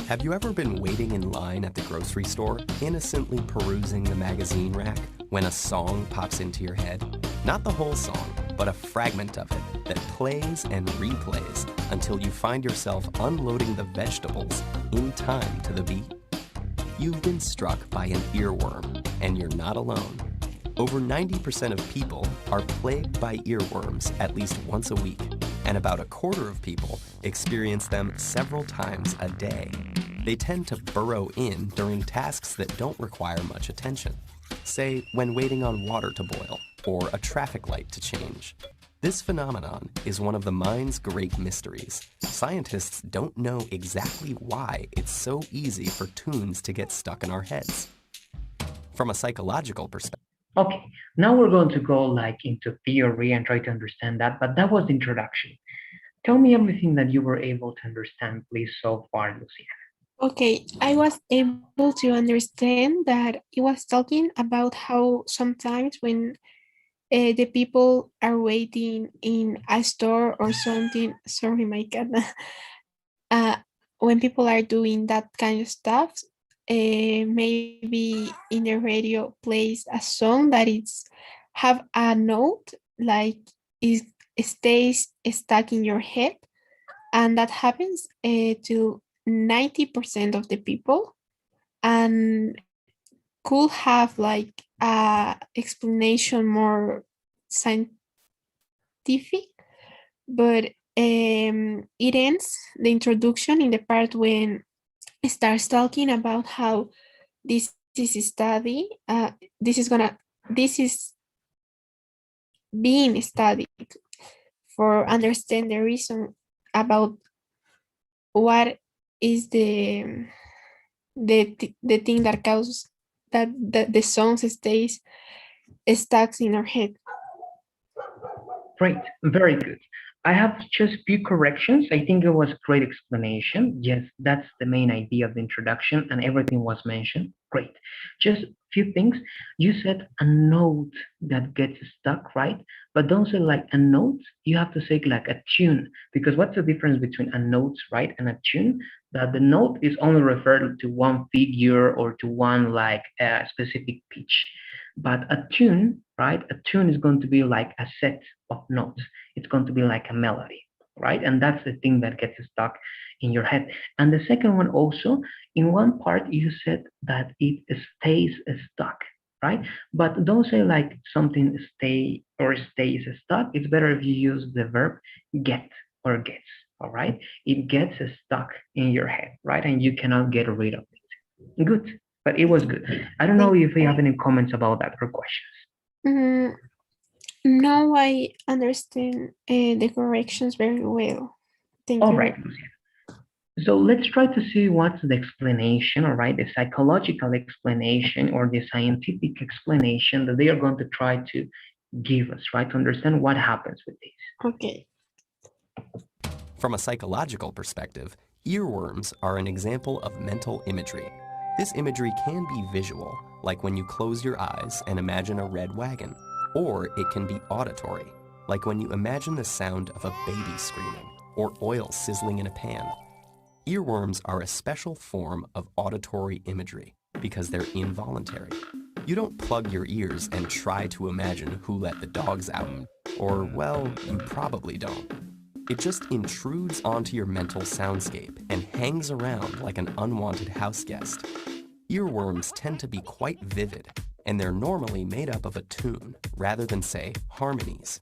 Have you ever been waiting in line at the grocery store, innocently perusing the magazine rack, when a song pops into your head? Not the whole song, but a fragment of it that plays and replays until you find yourself unloading the vegetables in time to the beat? You've been struck by an earworm, and you're not alone. Over 90% of people are plagued by earworms at least once a week, and about a quarter of people experience them several times a day. They tend to burrow in during tasks that don't require much attention, say when waiting on water to boil or a traffic light to change. This phenomenon is one of the mind's great mysteries. Scientists don't know exactly why it's so easy for tunes to get stuck in our heads. From a psychological perspective, Okay, now we're going to go like into theory and try to understand that, but that was the introduction. Tell me everything that you were able to understand, please, so far, Lucia. Okay, I was able to understand that it was talking about how sometimes when the people are waiting in a store or something, sorry, my cat, uh, when people are doing that kind of stuff, maybe in the radio plays a song that is have a note like it stays stuck in your head, and that happens to 90% of the people, and could have like a explanation more scientific, but it ends the introduction in the part when it starts talking about how this is a study, this is being studied for understand the reason about what is the thing that causes that the songs stays stuck in our head. Great, very good. I have just few corrections. I think it was great explanation. Yes, that's the main idea of the introduction and everything was mentioned. Great. Just few things. You said a note that gets stuck, right? But don't say like a note. You have to say like a tune because what's the difference between a note, right, and a tune? That the note is only referred to one figure or to one like specific pitch. But a tune, right? A tune is going to be like a set of notes. It's going to be like a melody, right? And that's the thing that gets stuck in your head. And the second one also, in one part you said that it stays stuck, right? But don't say like something stay or stays stuck. It's better if you use the verb get or gets, all right? It gets stuck in your head, right? And you cannot get rid of it. Good, but it was good. I don't know if you have any comments about that or questions. Mm, now I understand the corrections very well. Thank All you right, very Lucia. So let's try to see what's the explanation, all right, the psychological explanation or the scientific explanation that they are going to try to give us, right, to understand what happens with this. Okay. from a psychological perspective, earworms are an example of mental imagery. This imagery can be visual, like when you close your eyes and imagine a red wagon, or it can be auditory, like when you imagine the sound of a baby screaming or oil sizzling in a pan. Earworms are a special form of auditory imagery because they're involuntary. You don't plug your ears and try to imagine who let the dogs out, or, well, you probably don't. It just intrudes onto your mental soundscape and hangs around like an unwanted house guest. Earworms tend to be quite vivid, and they're normally made up of a tune rather than, say, harmonies.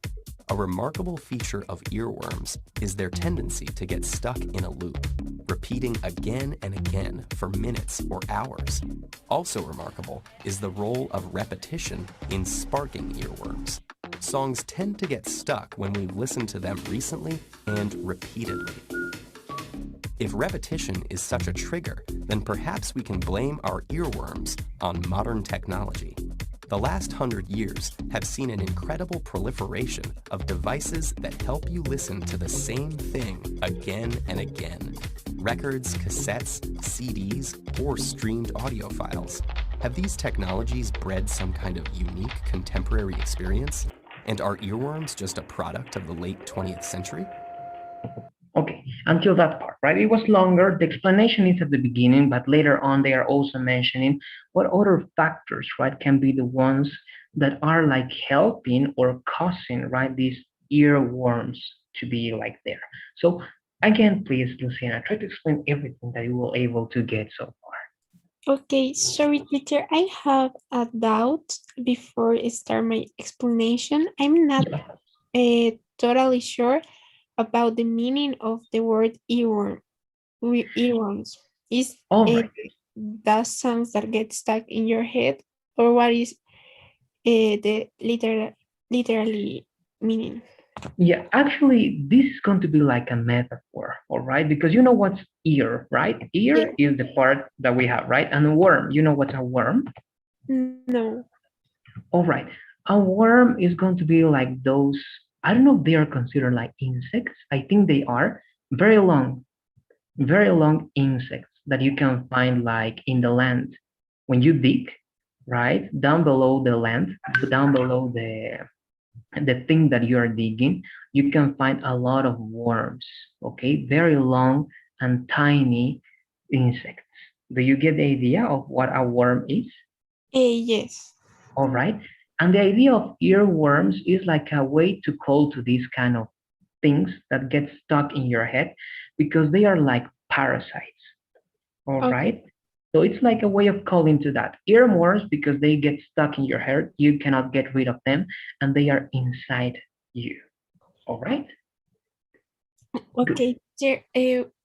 A remarkable feature of earworms is their tendency to get stuck in a loop, repeating again and again for minutes or hours. Also remarkable is the role of repetition in sparking earworms. Songs tend to get stuck when we've listened to them recently and repeatedly. If repetition is such a trigger, then perhaps we can blame our earworms on modern technology. The last 100 years have seen an incredible proliferation of devices that help you listen to the same thing again and again. Records, cassettes, CDs, or streamed audio files. Have these technologies bred some kind of unique contemporary experience? And are earworms just a product of the late 20th century? Okay, until that part, right? It was longer. The explanation is at the beginning, but later on they are also mentioning what other factors, right, can be the ones that are like helping or causing, right, these earworms to be like there. So again, please, Luciana, try to explain everything that you were able to get so far. Okay, sorry, teacher. I have a doubt before I start my explanation. I'm not totally sure about the meaning of the word earworm. Earworms. Is All it right. the songs that get stuck in your head, or what is the literally meaning? Yeah, actually, this is going to be like a metaphor, all right? Because you know what's ear, right? Yeah. Ear is the part that we have, right? And a worm, you know what's a worm? No. All right. A worm is going to be like those, I don't know if they are considered like insects. I think they are very long insects that you can find like in the land when you dig, right? Down below the land, down below the thing that you are digging, you can find a lot of worms, okay? Very long and tiny insects. Do you get the idea of what a worm is? Yes. All right. And the idea of earworms is like a way to call to these kind of things that get stuck in your head because they are like parasites. All Okay. right. So it's like a way of calling to that. Earworms, because they get stuck in your hair, you cannot get rid of them, and they are inside you. All right. Good. Okay, teacher.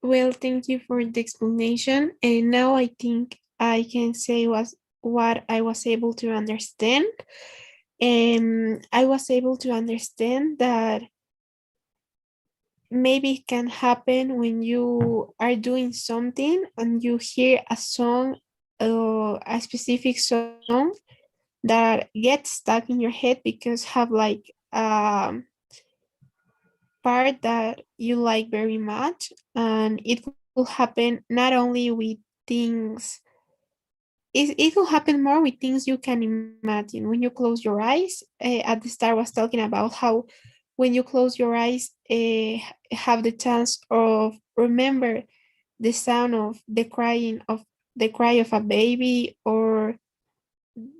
Well, thank you for the explanation. And now I think I can say was what I was able to understand. I was able to understand that maybe it can happen when you are doing something and you hear a song, a specific song that gets stuck in your head because have like part that you like very much, and it will happen not only with things. It will happen more with things you can imagine when you close your eyes. At the start, I was talking about how when you close your eyes, have the chance of remember the sound of the cry of a baby, or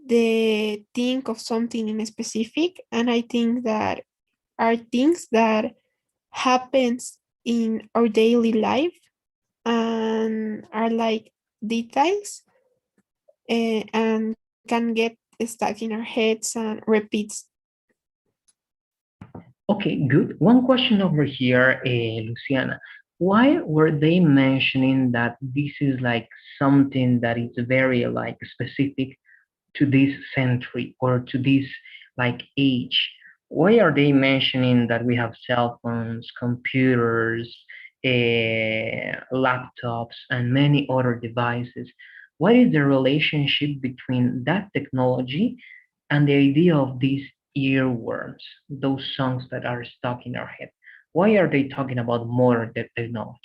the think of something in specific. And I think that are things that happens in our daily life and are like details, and can get stuck in our heads and repeats. Okay, good. One question over here, Luciana. Why were they mentioning that this is like something that is very like specific to this century or to this like age? Why are they mentioning that we have cell phones, computers, laptops, and many other devices? What is the relationship between that technology and the idea of these earworms, those songs that are stuck in our head? Why are they talking about modern technology?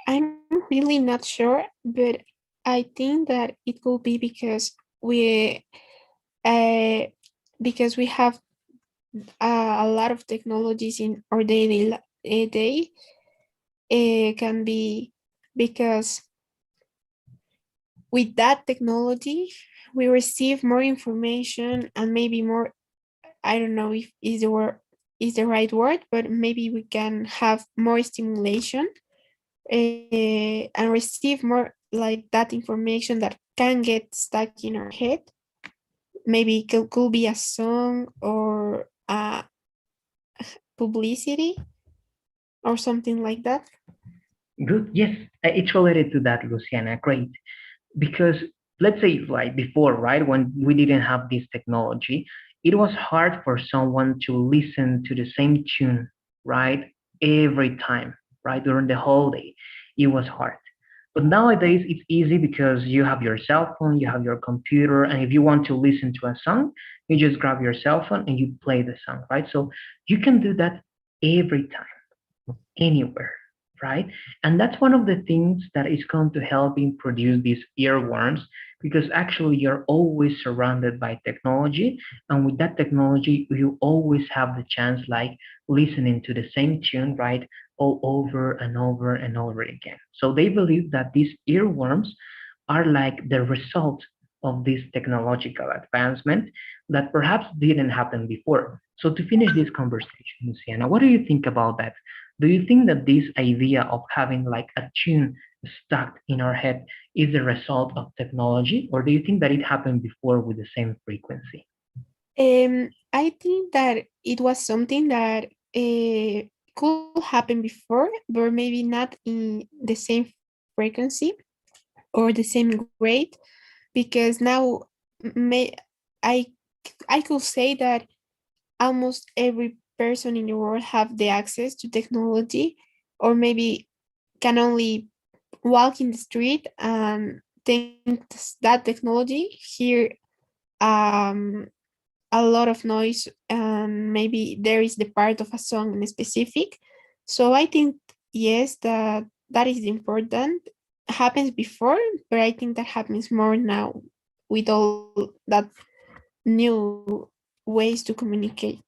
I'm really not sure, but I think that it could be uh, because we have a lot of technologies in our day. Can be because with that technology we receive more information and maybe more, I don't know if is the right word, but maybe we can have more stimulation, and receive more like that information that can get stuck in our head. Maybe it could be a song or a publicity or something like that. Good. Yes, it's related to that, Luciana. Great. Because let's say like before, right, when we didn't have this technology, it was hard for someone to listen to the same tune, right, every time, right, during the whole day. It was hard. But nowadays it's easy because you have your cell phone, you have your computer, and if you want to listen to a song, you just grab your cell phone and you play the song, right? So you can do that every time, anywhere, right? And that's one of the things that is going to help in produce these earworms because actually you're always surrounded by technology, and with that technology you always have the chance like listening to the same tune, right, all over and over and over again. So they believe that these earworms are like the result of this technological advancement that perhaps didn't happen before. So to finish this conversation, Luciana, what do you think about that? Do you think that this idea of having like a tune stuck in our head is the result of technology, or do you think that it happened before with the same frequency? I think that it was something that could happen before, but maybe not in the same frequency or the same grade, because now may I I could say that almost every person in the world have the access to technology, or maybe can only walk in the street and think that technology hear um a lot of noise, and maybe there is the part of a song in specific. So I think yes, that is important. Happens before, but I think that happens more now with all that new ways to communicate.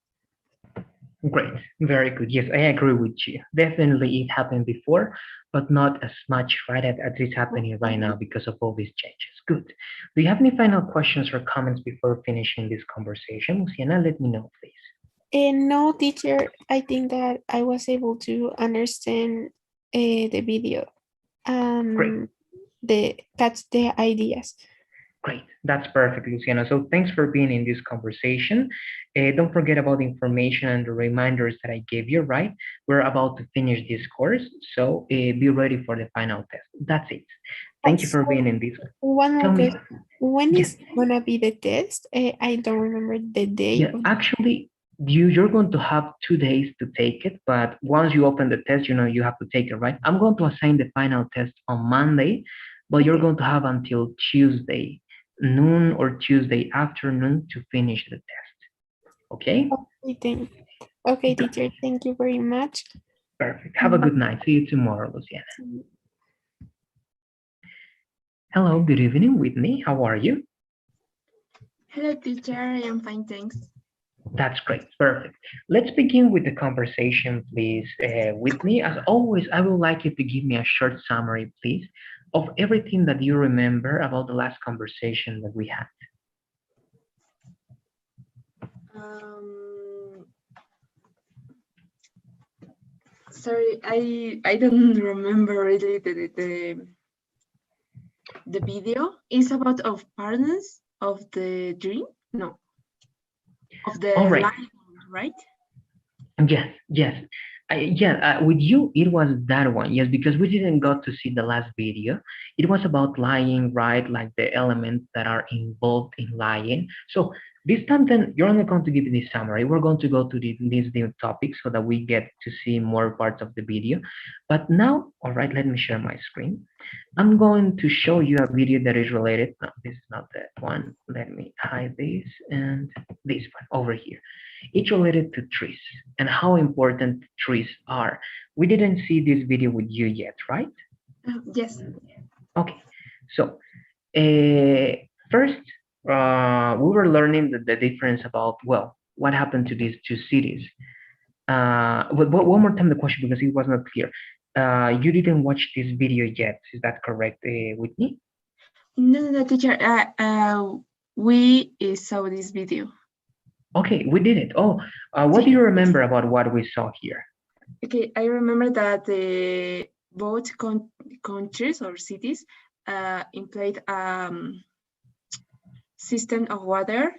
Great, very good. Yes, I agree with you. Definitely it happened before, but not as much, right, as it's happening right now because of all these changes. Good. Do you have any final questions or comments before finishing this conversation? Luciana, let me know, please. And no, teacher, I think that I was able to understand the video Great. and the catch the ideas. Great. That's perfect, Luciana. So thanks for being in this conversation. Don't forget about the information and the reminders that I gave you, right? We're about to finish this course, so be ready for the final test. That's it. Thank you for being So in this. one more Tell me. question. When Yes. is gonna be the test? I don't remember the day Yeah, of actually, you're going to have 2 days to take it, but once you open the test, you have to take it, right? I'm going to assign the final test on Monday, but you're okay. going to have until Tuesday noon or Tuesday afternoon to finish the test. Okay? Okay, okay, Good. teacher, thank you very much. Perfect. Have a good night. See you tomorrow, Luciana. Mm, Hello, good evening, Whitney. How are you? Hello, teacher. I am fine, thanks. That's great. Perfect. Let's begin with the conversation, please, Whitney. As always, I would like you to give me a short summary, please, of everything that you remember about the last conversation that we had. Sorry, I don't remember really the video. It's about of partners of the dream. No, of the All right. life, right? Yes, yes. With you, it was that one. Yes, because we didn't got to see the last video. It was about lying, right? Like the elements that are involved in lying. So this time, then you're only going to give this summary. We're going to go to these new topics so that we get to see more parts of the video. But now, all right, let me share my screen. I'm going to show you a video that is related. No, this is not that one. Let me hide this and this one over here. It's related to trees and how important trees are. We didn't see this video with you yet, right? Yes. Okay, so first, we were learning the difference about, well, what happened to these two cities. But one more time the question because it was not clear. You didn't watch this video yet, is that correct, Whitney? No, teacher. We saw this video. Okay, we did it. Oh, what do you remember about what we saw here? Okay, I remember that both countries or cities employed system of water,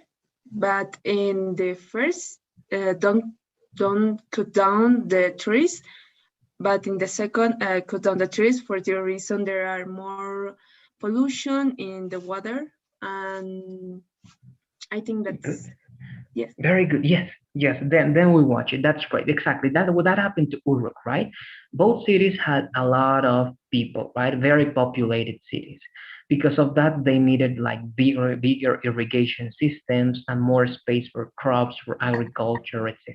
but in the first don't cut down the trees, but in the second cut down the trees for the reason there are more pollution in the water, and I think that's Good. Yes. Very good. Yes, yes. Then we watch it. That's great. Exactly. That happened to Uruk, right? Both cities had a lot of people, right? Very populated cities. Because of that, they needed like bigger irrigation systems and more space for crops, for agriculture, etc.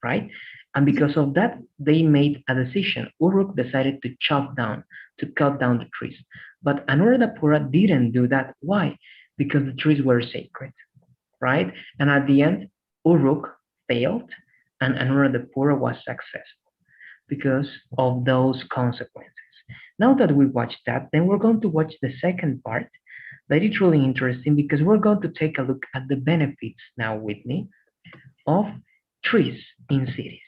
Right? And because of that, they made a decision. Uruk decided to cut down the trees. But Anuradhapura didn't do that. Why? Because the trees were sacred, right? And at the end, Uruk failed and Anuradhapura was successful because of those consequences. Now that we watched that, then we're going to watch the second part that is really interesting because we're going to take a look at the benefits now, Whitney, of trees in cities.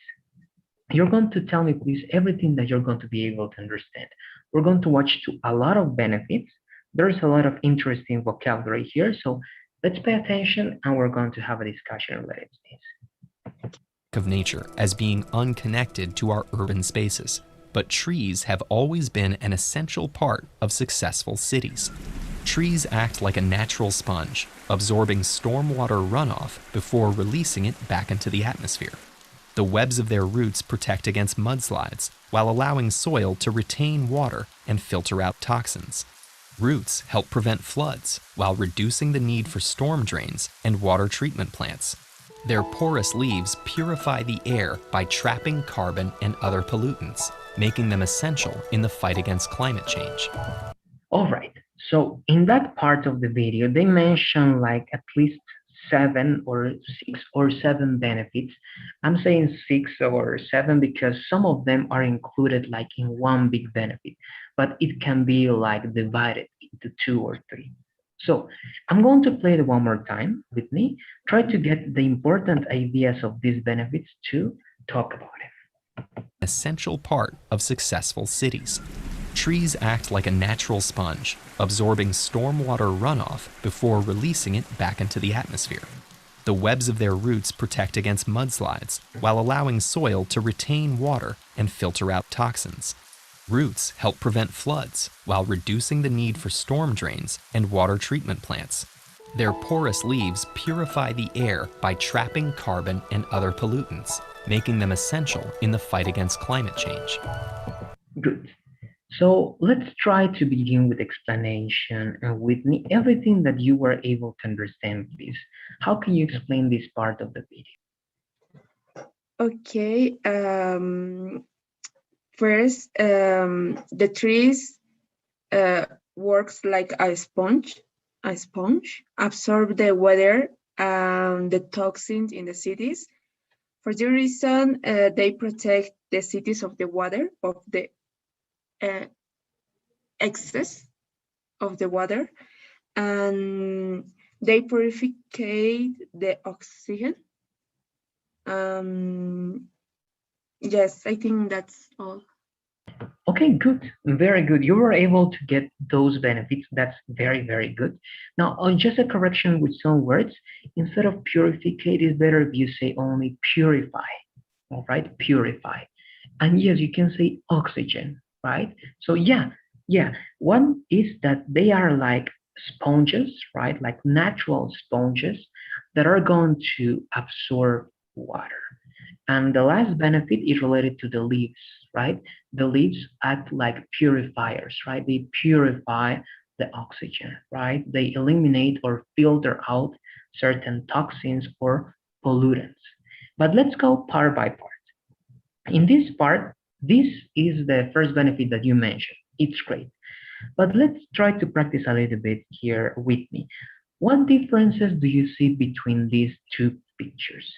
You're going to tell me, please, everything that you're going to be able to understand. We're going to watch to a lot of benefits. There's a lot of interesting vocabulary here, so let's pay attention and we're going to have a discussion related to this. Of nature as being unconnected to our urban spaces, but trees have always been an essential part of successful cities. Trees act like a natural sponge, absorbing stormwater runoff before releasing it back into the atmosphere. The webs of their roots protect against mudslides while allowing soil to retain water and filter out toxins. Roots help prevent floods while reducing the need for storm drains and water treatment plants. Their porous leaves purify the air by trapping carbon and other pollutants, making them essential in the fight against climate change. All right. So in that part of the video, they mention like at least 6 or 7 benefits. I'm saying 6 or 7 because some of them are included like in one big benefit, but it can be like divided into 2 or 3. So I'm going to play it one more time with me. Try to get the important ideas of these benefits to talk about it. Essential part of successful cities. Trees act like a natural sponge, absorbing stormwater runoff before releasing it back into the atmosphere. The webs of their roots protect against mudslides while allowing soil to retain water and filter out toxins. Roots help prevent floods while reducing the need for storm drains and water treatment plants. Their porous leaves purify the air by trapping carbon and other pollutants, making them essential in the fight against climate change. Good. So let's try to begin with explanation and Whitney, everything that you were able to understand, please. How can you explain this part of the video? Okay. First, the trees works like a sponge, absorb the water and the toxins in the cities. For this reason, they protect the cities of the water, of the excess of the water, and they purify the oxygen. Yes, I think that's all. Okay, good. Very good. You were able to get those benefits. That's very, very good. Now, just a correction with some words. Instead of purificate, it's better if you say only purify. All right, purify. And yes, you can say oxygen, right? So yeah. One is that they are like sponges, right? Like natural sponges that are going to absorb water. And the last benefit is related to the leaves, right? The leaves act like purifiers, right? They purify the oxygen, right? They eliminate or filter out certain toxins or pollutants. But let's go part by part. In this part, this is the first benefit that you mentioned. It's great. But let's try to practice a little bit here with me. What differences do you see between these two pictures?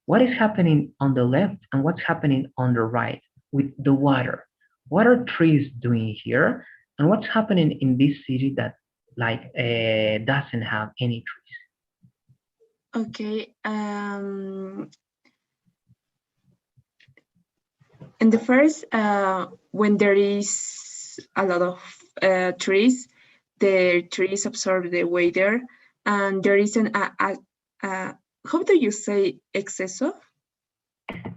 What is happening on the left and what's happening on the right with the water? What are trees doing here? And what's happening in this city that like doesn't have any trees? Okay. In the first, when there is a lot of trees, the trees absorb the water, and there is how do you say exceso?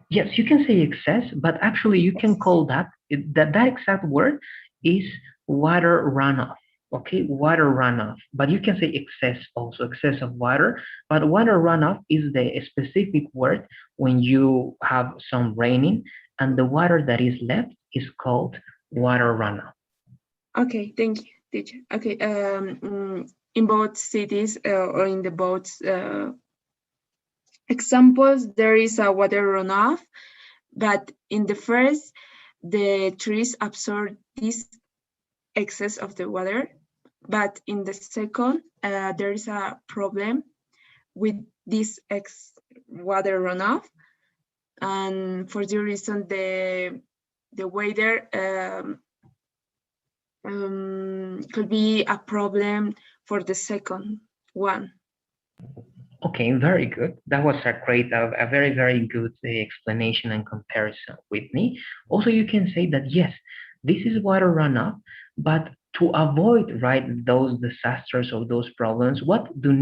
Yes, you can say excess, but actually you can call that exact word is water runoff, okay, water runoff, but you can say excess also, excess of water, but water runoff is the specific word when you have some raining and the water that is left is called water runoff. Okay, thank you, teacher. Okay, in both cities or in the both examples, there is a water runoff, but in the first, the trees absorb this excess of the water, but in the second, there is a problem with this water runoff, and for the reason the weather could be a problem for the second one. Okay, very good. That was a very, very good explanation and comparison, Whitney. Also, you can say that yes, this is water runoff, but to avoid right those disasters or those problems, what do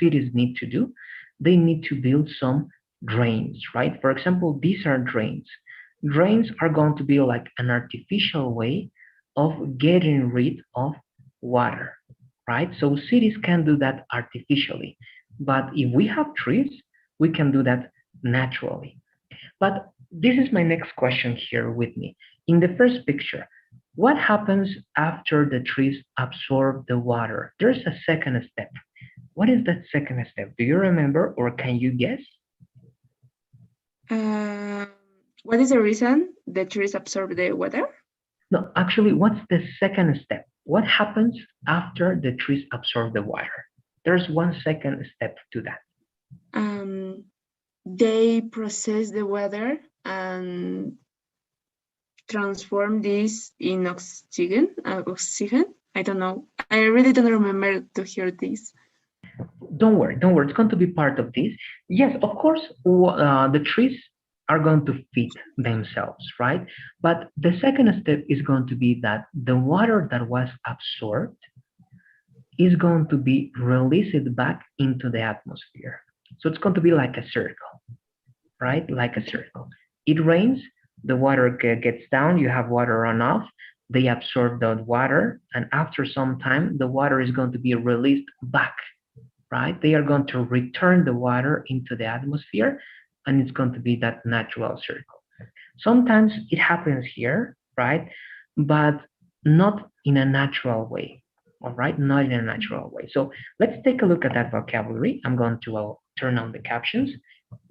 cities need to do? They need to build some drains, right? For example, these are drains. Drains are going to be like an artificial way of getting rid of water, right? So cities can do that artificially, but if we have trees, we can do that naturally. But this is my next question here with me. In the first picture, what happens after the trees absorb the water? There's a second step. What is that second step? Do you remember or can you guess? What is the reason the trees absorb the water? No, actually, what's the second step? What happens after the trees absorb the water? There's one second step to that. They process the water and transform this in oxygen. I don't know. I really don't remember to hear this. Don't worry, don't worry. It's going to be part of this. Yes, of course, the trees are going to feed themselves, right? But the second step is going to be that the water that was absorbed is going to be released back into the atmosphere. So it's going to be like a circle, right? Like a circle. It rains, the water gets down, you have water runoff, they absorb that water, and after some time, the water is going to be released back, right? They are going to return the water into the atmosphere, and it's going to be that natural circle. Sometimes it happens here, right? But not in a natural way, all right? Not in a natural way. So let's take a look at that vocabulary. I'm going to turn on the captions.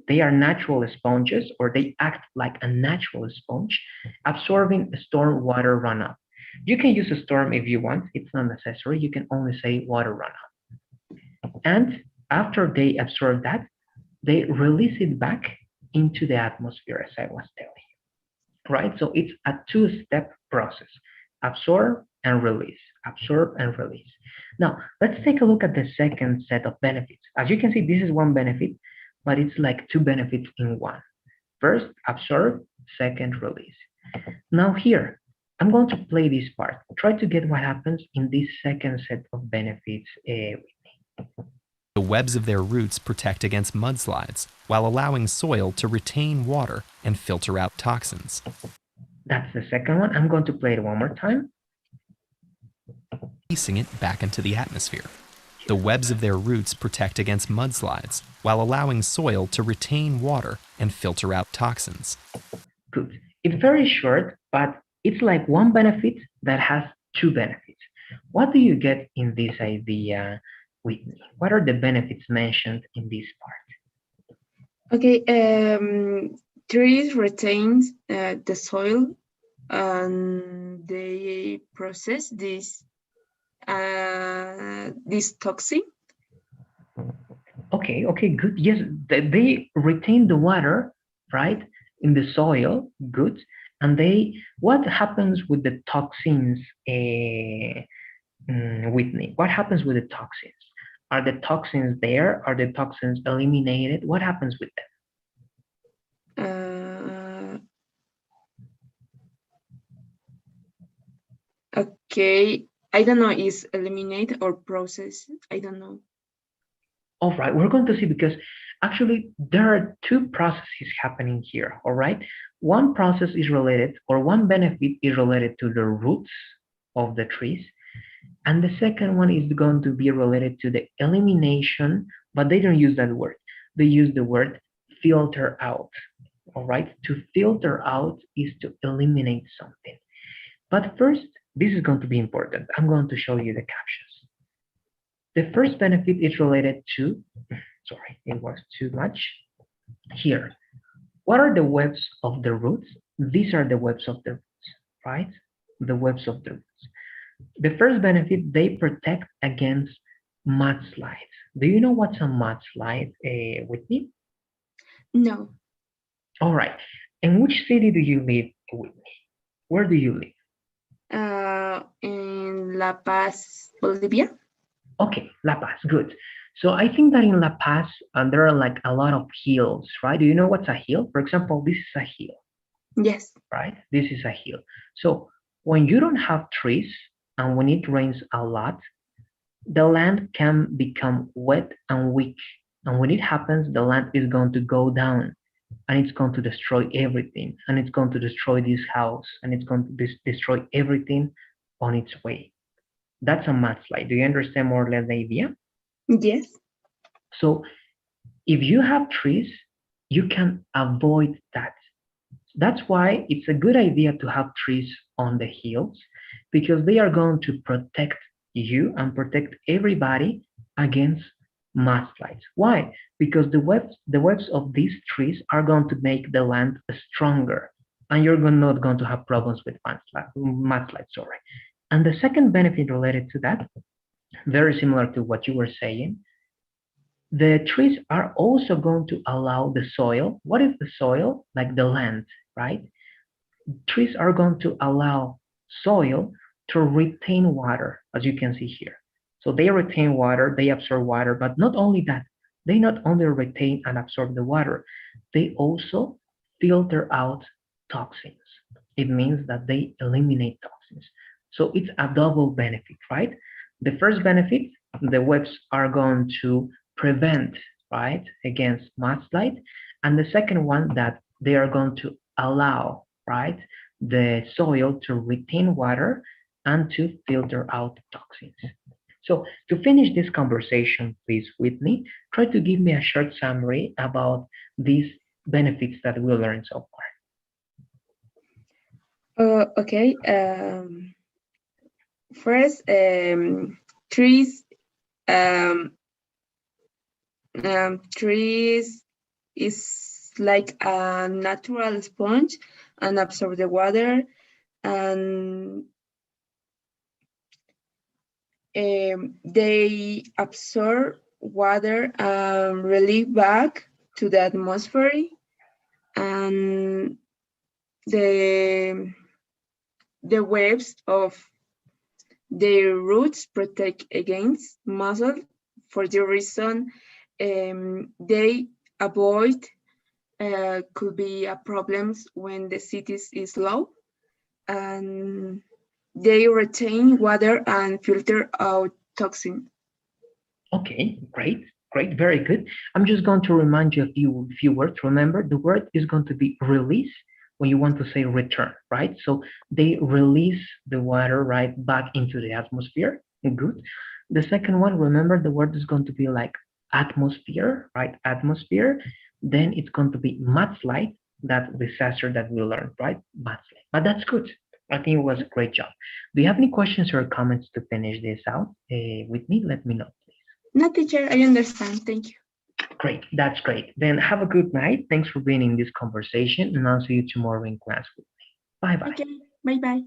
They are natural sponges, or they act like a natural sponge, absorbing storm water runoff. You can use a storm if you want. It's not necessary. You can only say water runoff. And after they absorb that, they release it back into the atmosphere, as I was telling you, right? So it's a two-step process: absorb and release, absorb and release. Now, let's take a look at the second set of benefits. As you can see, this is one benefit, but it's like two benefits in one. First, absorb, second, release. Now here, I'm going to play this part. Try to get what happens in this second set of benefits with me. The webs of their roots protect against mudslides while allowing soil to retain water and filter out toxins. That's the second one. I'm going to play it one more time. Releasing it back into the atmosphere. The webs of their roots protect against mudslides while allowing soil to retain water and filter out toxins. Good. It's very short, but it's like one benefit that has two benefits. What do you get in this idea, Whitney? What are the benefits mentioned in this part? Okay, trees retain the soil and they process this toxin. Okay, good. Yes, they retain the water, right, in the soil. Good. And what happens with the toxins, Whitney? What happens with the toxins? Are the toxins there? Are the toxins eliminated? What happens with them? Okay, I don't know, is eliminate or process? I don't know. All right, we're going to see, because actually there are two processes happening here, all right? One process is related, or one benefit is related to the roots of the trees, And the second one is going to be related to the elimination, but they don't use that word. They use the word filter out. All right. To filter out is to eliminate something. But first, this is going to be important. I'm going to show you the captions. The first benefit is related to, sorry, it was too much. Here, what are the webs of the roots? These are the webs of the roots, right? The webs of the roots. The first benefit, they protect against mudslides. Do you know what's a mudslide, with me? No. All right. In which city do you live, Whitney? Where do you live? In La Paz, Bolivia. Okay, La Paz, good. So I think that in La Paz, there are like a lot of hills, right? Do you know what's a hill? For example, this is a hill, Yes. right? This is a hill. So when you don't have trees and when it rains a lot, the land can become wet and weak. And when it happens, the land is going to go down and it's going to destroy everything. And it's going to destroy this house and it's going to destroy everything on its way. That's a mudslide. Do you understand more or less the idea? Yes. So if you have trees, you can avoid that. That's why it's a good idea to have trees on the hills because they are going to protect you and protect everybody against mudslides. Why? Because the webs of these trees are going to make the land stronger and you're not going to have problems with mudslides, sorry. And the second benefit related to that, very similar to what you were saying, the trees are also going to allow the soil. What is the soil? Like the land, right? Trees are going to allow soil to retain water, as you can see here. So they retain water, they absorb water, but not only that, they not only retain and absorb the water, they also filter out toxins. It means that they eliminate toxins. So it's a double benefit, right? The first benefit, the webs are going to prevent, right, against mudslide. And the second one, that they are going to allow, right, the soil to retain water and to filter out toxins. So to finish this conversation, please, with me, try to give me a short summary about these benefits that we learned so far. Okay. First, trees. Trees is like a natural sponge and absorb the water, and they absorb water and release back to the atmosphere, and the waves of their roots protect against mussel. For the reason they avoid could be a problems when the cities is low, and they retain water and filter out toxin. Okay, great, great, very good. I'm just going to remind you a few words. Remember, the word is going to be release when you want to say return, right? So they release the water right back into the atmosphere. Good. The second one, remember, the word is going to be like atmosphere, right? Atmosphere. Then it's going to be mudslide, that disaster that we learned, right? Mudslide. But that's good. I think it was a great job. Do you have any questions or comments to finish this out with me? Let me know, please. No, teacher, I understand. Thank you. Great, that's great. Then have a good night. Thanks for being in this conversation, and I'll see you tomorrow in class with me. Bye-bye. Okay, bye-bye.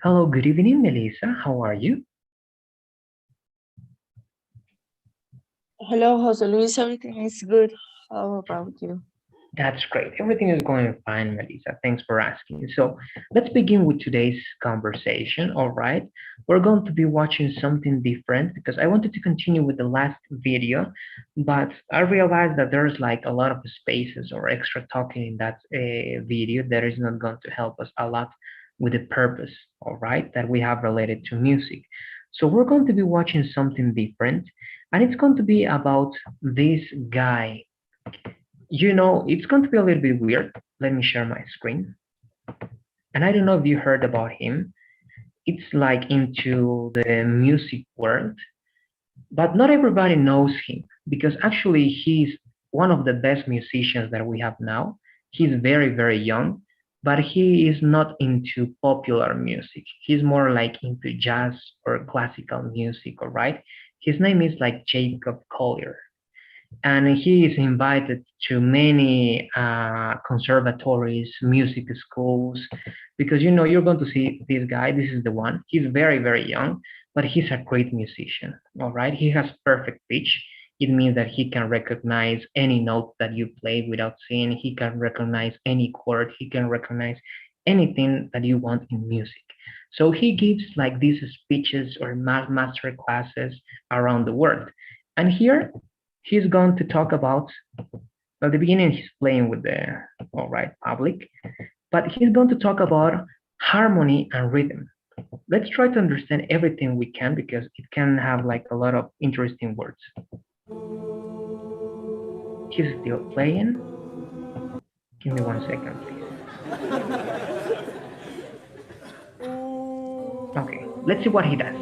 Hello, good evening, Melissa. How are you? Hello, Jose Luis. Everything is good. How about you? That's great. Everything is going fine, Melissa. Thanks for asking. So let's begin with today's conversation. All right. We're going to be watching something different because I wanted to continue with the last video, but I realized that there's like a lot of spaces or extra talking in that video that is not going to help us a lot with the purpose, all right, that we have related to music. So we're going to be watching something different, and it's going to be about this guy. You know, it's going to be a little bit weird. Let me share my screen. and I don't know if you heard about him. It's like into the music world, but not everybody knows him because actually he's one of the best musicians that we have now. He's very, very young, but he is not into popular music. He's more like into jazz or classical music, all right? His name is like Jacob Collier, and he is invited to many conservatories, music schools, because you know you're going to see this guy. This is the one. He's very, very young, but he's a great musician. All right, he has perfect pitch. It means that he can recognize any note that you play without seeing. He can recognize any chord. He can recognize anything that you want in music. So he gives like these speeches or master classes around the world. And here he's going to talk about, at the beginning he's playing with the all right public, but he's going to talk about harmony and rhythm. Let's try to understand everything we can because it can have like a lot of interesting words. He's still playing. Give me 1 second, please. Okay, let's see what he does.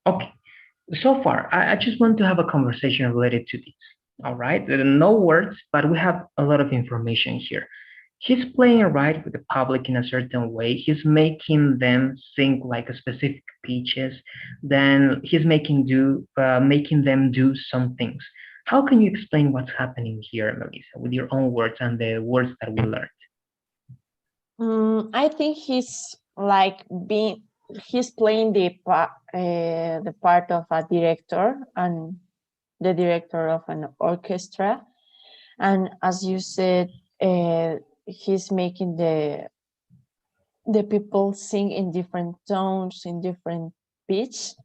Okay, so far, I just want to have a conversation related to this. All right, there are no words, but we have a lot of information here. He's playing right with the public in a certain way. He's making them sing like a specific pitches. Then he's making them do some things. How can you explain what's happening here, Melissa, with your own words and the words that we learned? I think he's playing the part of a director and the director of an orchestra, and as you said, he's making the people sing in different tones, in different pitch,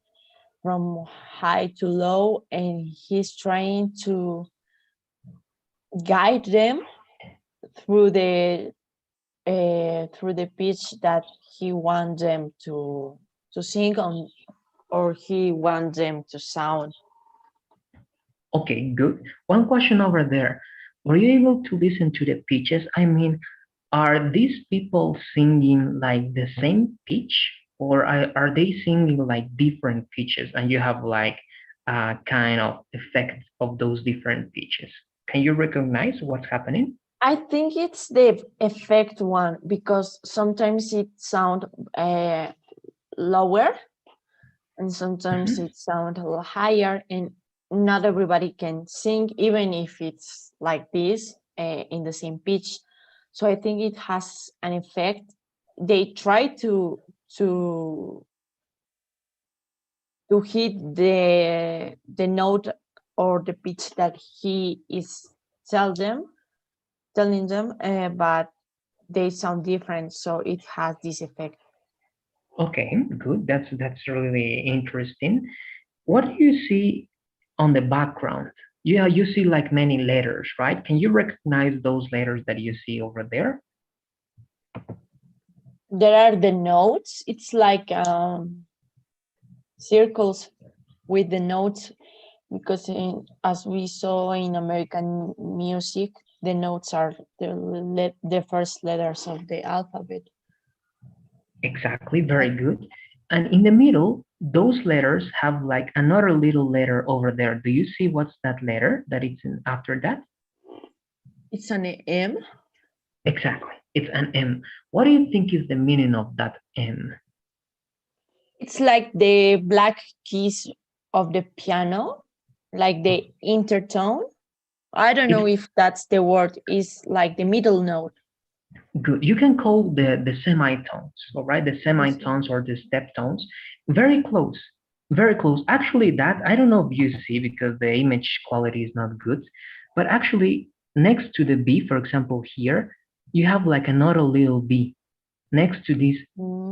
from high to low, and he's trying to guide them through the pitch that he wants them to sing on, or he wants them to sound. Okay, good. One question over there. Were you able to listen to the pitches? I mean, are these people singing like the same pitch, or are they singing like different pitches and you have like a kind of effect of those different pitches? Can you recognize what's happening? I think it's the effect one, because sometimes it sounds lower and sometimes it sounds a little higher, and not everybody can sing, even if it's like this in the same pitch. So I think it has an effect. They try to hit the note or the pitch that he is telling them, but they sound different, so it has this effect. Okay, good. That's really interesting. What do you see on the background? Yeah, you see like many letters, right? Can you recognize those letters that you see over there? There are the notes. It's like circles with the notes, because as we saw in American music, the notes are the first letters of the alphabet. Exactly, very good. And in the middle, those letters have like another little letter over there. Do you see what's that letter that it's in after that? It's an M. Exactly, it's an M. What do you think is the meaning of that M? It's like the black keys of the piano, like the intertone. I don't know if that's the word, is like the middle note. Good. You can call the semitones, all right? The semitones or the step tones. Very close. Very close. Actually, that I don't know if you see because the image quality is not good, but actually Next to the B, for example, here, you have like another little B. Next to this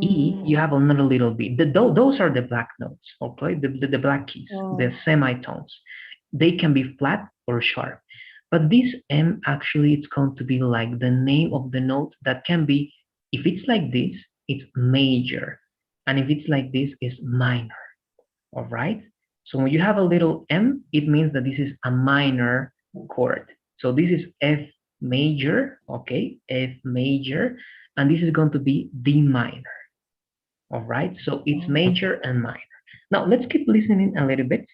E, you have another little B. Those are the black notes, okay? The black keys, the semitones. They can be flat or sharp. But this M actually it's going to be like the name of the note that can be, if it's like this, it's major. And if it's like this, it's minor. All right. So when you have a little M, it means that this is a minor chord. So this is F major, okay, F major, and this is going to be D minor. All right. So it's major and minor. Now let's keep listening a little bit.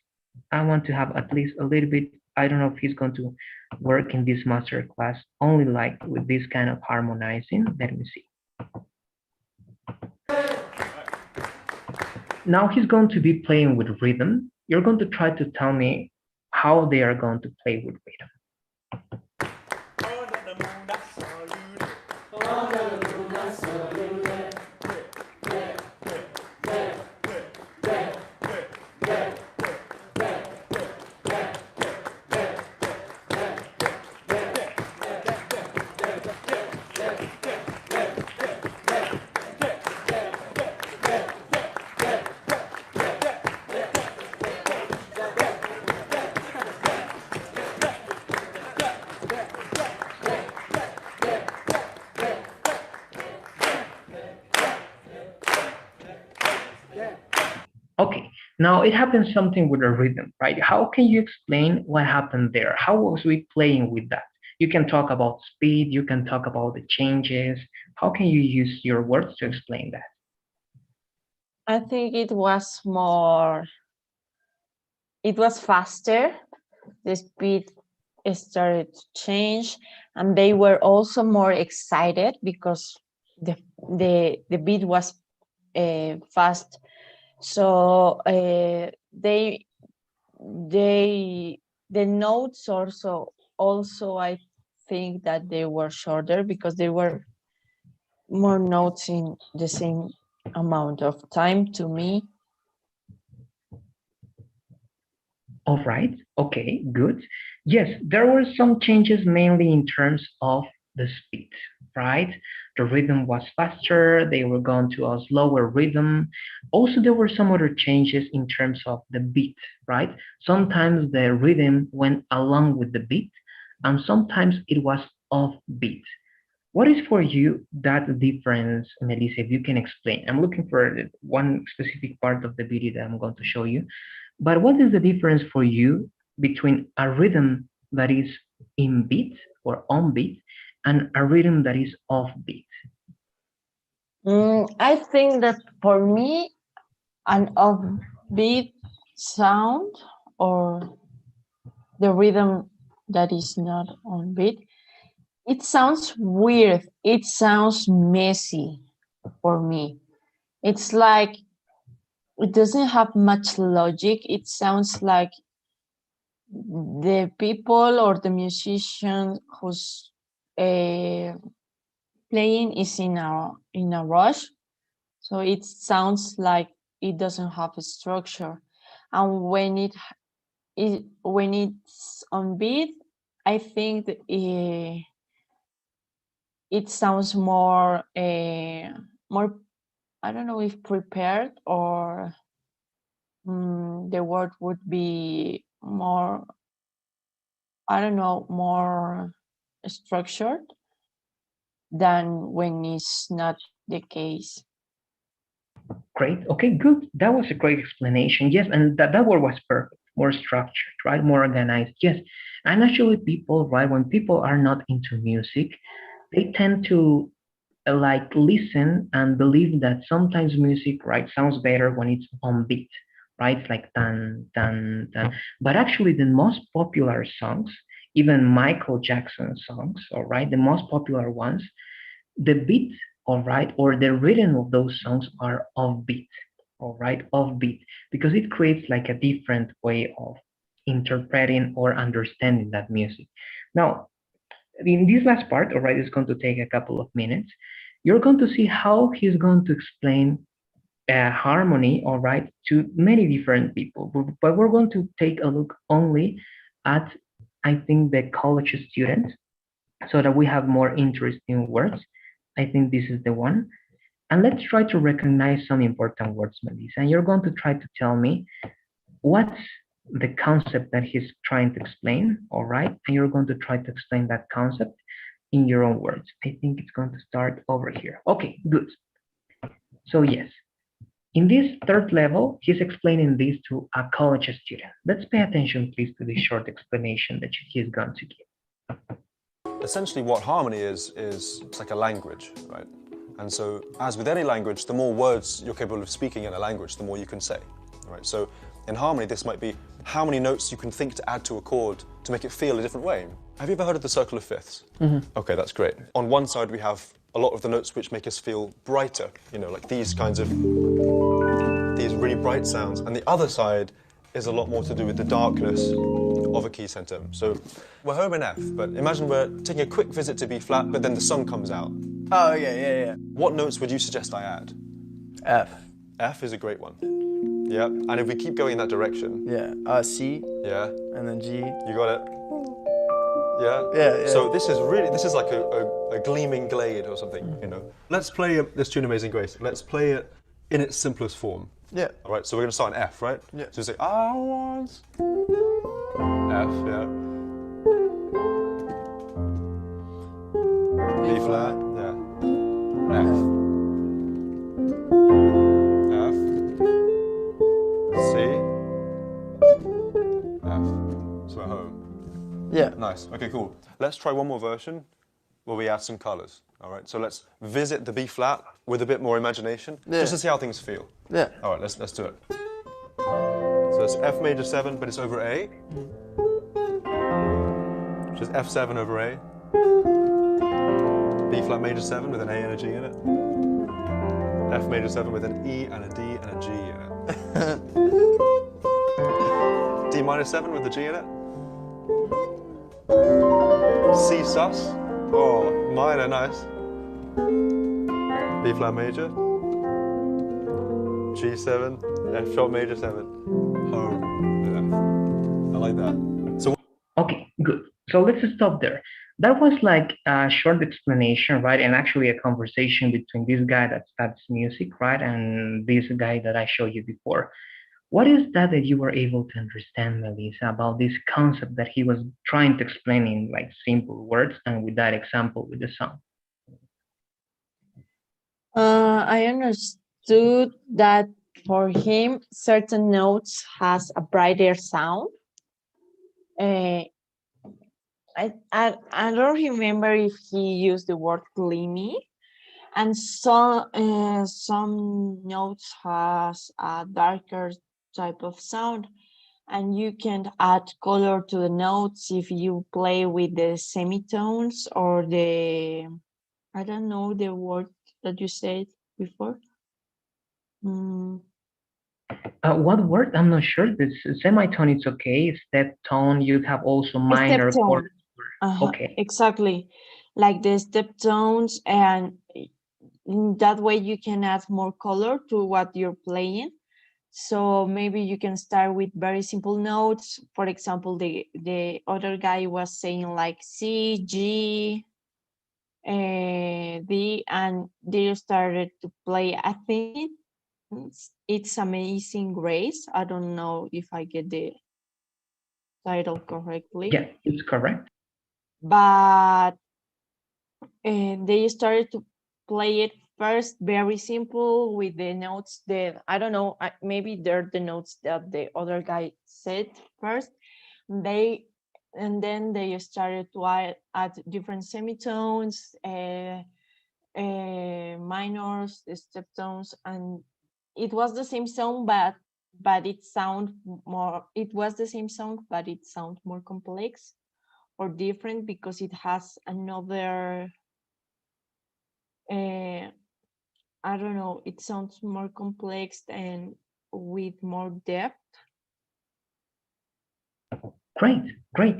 I want to have at least a little bit. I don't know if he's going to work in this master class only like with this kind of harmonizing. Let me see. Now he's going to be playing with rhythm. You're going to try to tell me how they are going to play with rhythm. Okay, now it happens something with a rhythm, right? How can you explain what happened there? How was we playing with that? You can talk about speed, you can talk about the changes. How can you use your words to explain that? I think it was faster. The speed started to change, and they were also more excited because the beat was fast. So the notes also I think that they were shorter because there were more notes in the same amount of time to me. All right, okay, good. Yes, there were some changes mainly in terms of the speed, right? The rhythm was faster, they were going to a slower rhythm. Also, there were some other changes in terms of the beat, right? Sometimes the rhythm went along with the beat, and sometimes it was off beat. What is for you that difference, Melissa, if you can explain? I'm looking for one specific part of the video that I'm going to show you. But what is the difference for you between a rhythm that is in beat or on beat and a rhythm that is off beat? I think that for me, an offbeat sound or the rhythm that is not on beat, it sounds weird. It sounds messy for me. It's like it doesn't have much logic. It sounds like the people or the musician who's playing is in a rush, so it sounds like it doesn't have a structure. And when it's on beat, I think that it sounds more more, I don't know if prepared or the word would be more, I don't know, more structured than when it's not the case. Great. Okay, good. That was a great explanation. Yes, and that word was perfect, more structured, right? More organized. Yes. And actually people, right, when people are not into music, they tend to like listen and believe that sometimes music, right, sounds better when it's on beat, right? It's like dun dun dun. But actually the most popular songs, even Michael Jackson songs, all right, the most popular ones, the beat, all right, or the rhythm of those songs are offbeat, all right, offbeat, because it creates like a different way of interpreting or understanding that music. Now, in this last part, all right, it's going to take a couple of minutes. You're going to see how he's going to explain harmony, all right, to many different people. But we're going to take a look only at I think, the college students, so that we have more interesting words. I think this is the one. And let's try to recognize some important words, Melissa. And you're going to try to tell me what's the concept that he's trying to explain, all right? And you're going to try to explain that concept in your own words. I think it's going to start over here. Okay, good. So yes, in this third level, he's explaining this to a college student. Let's pay attention, please, to this short explanation that he's going to give. Essentially what harmony is it's like a language, right? And so, as with any language, the more words you're capable of speaking in a language, the more you can say, right? So in harmony, this might be how many notes you can think to add to a chord to make it feel a different way. Have you ever heard of the circle of fifths? Okay, that's great. On one side, we have a lot of the notes which make us feel brighter, you know, like these kinds of, these really bright sounds. And the other side is a lot more to do with the darkness of a key center. So we're home in F, but imagine we're taking a quick visit to B flat, but then the sun comes out. Oh, yeah. What notes would you suggest I add? F. F is a great one. Yeah, and if we keep going in that direction. Yeah, C. Yeah. And then G. You got it? Yeah? Yeah. So this is like a gleaming glade or something, you know. Let's play this tune Amazing Grace. Let's play it in its simplest form. Yeah. All right, so we're going to start in F, right? Yeah. So say, I want F, yeah. B flat, yeah. F. F. C. F. So we're home. Yeah. Nice. Okay, cool. Let's try one more version where we add some colors. All right, so let's visit the B flat with a bit more imagination, just to see how things feel. Yeah. All right, let's do it. So it's F major 7, but it's over A, which is F7 over A. B flat major 7 with an A and a G in it. F major 7 with an E and a D and a G in it. D minor 7 with a G in it. C sus. Oh, minor, nice. B flat major. G7, F sharp major 7. Home. Yeah. I like that. So. Okay, good. So let's stop there. That was like a short explanation, right? And actually a conversation between this guy that studies music, right? And this guy that I showed you before. What is that you were able to understand, Melissa, about this concept that he was trying to explain in like simple words and with that example with the song? I understood that for him, certain notes has a brighter sound. I don't remember if he used the word gleamy, and some notes has a darker type of sound, and you can add color to the notes if you play with the semitones or the, I don't know the word that you said before. What word? I'm not sure. This semitone, it's okay. Step tone, you have also minor chords. Okay. Exactly, like the step tones, and in that way you can add more color to what you're playing. So maybe you can start with very simple notes. For example, the other guy was saying like C, G, D, and they started to play. I think it's Amazing Grace. I don't know if I get the title correctly. Yeah, it's correct. But they started to play it first very simple with the notes that, I don't know, maybe they're the notes that the other guy said first. And then they started to add different semitones, minors, steptones, and it was the same song, but it sound more. It was the same song, but it sounds more complex or different because it has another. I don't know. It sounds more complex and with more depth. Great.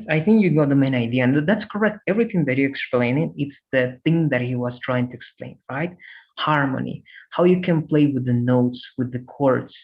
I think you got the main idea, and that's correct. Everything that you explained, it's the thing that he was trying to explain, right? Harmony, how you can play with the notes, with the chords,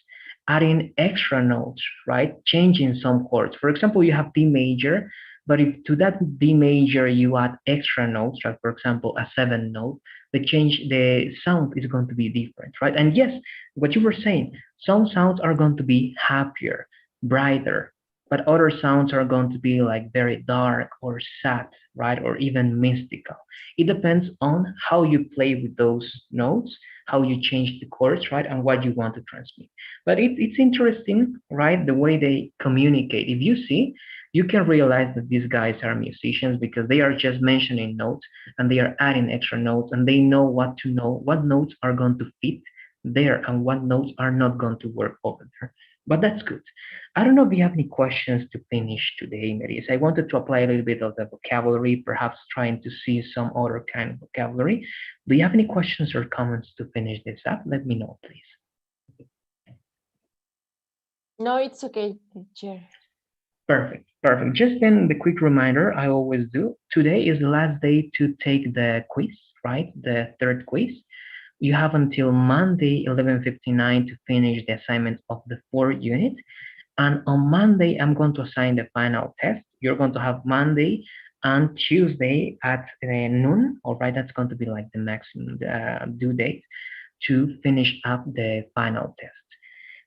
adding extra notes, right? Changing some chords. For example, you have D major, But if to that D major you add extra notes, like for example a seventh note, the sound is going to be different, right? And yes, what you were saying, some sounds are going to be happier, brighter, but other sounds are going to be like very dark or sad, right? Or even mystical. It depends on how you play with those notes, how you change the chords, right? And what you want to transmit. But it's interesting, right? The way they communicate. If you see, you can realize that these guys are musicians because they are just mentioning notes and they are adding extra notes and they know what notes are going to fit there and what notes are not going to work over there. But that's good. I don't know if you have any questions to finish today, Maris. I wanted to apply a little bit of the vocabulary, perhaps trying to see some other kind of vocabulary. Do you have any questions or comments to finish this up? Let me know, please. No, it's okay, teacher. Perfect, perfect. Just then the quick reminder I always do. Today is the last day to take the quiz, right? The third quiz. You have until Monday, 11:59 to finish the assignment of the fourth unit. And on Monday, I'm going to assign the final test. You're going to have Monday and Tuesday at noon. All right, that's going to be like the maximum due date to finish up the final test.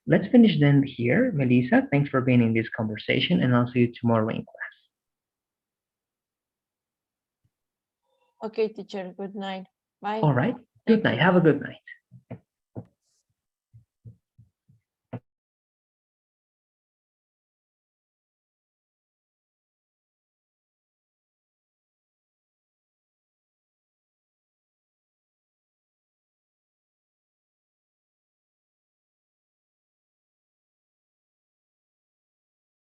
Let's finish then here. Melissa, thanks for being in this conversation, and I'll see you tomorrow in class. Okay, teacher. Good night. Bye. All right. Good Thank night. you. Have a good night.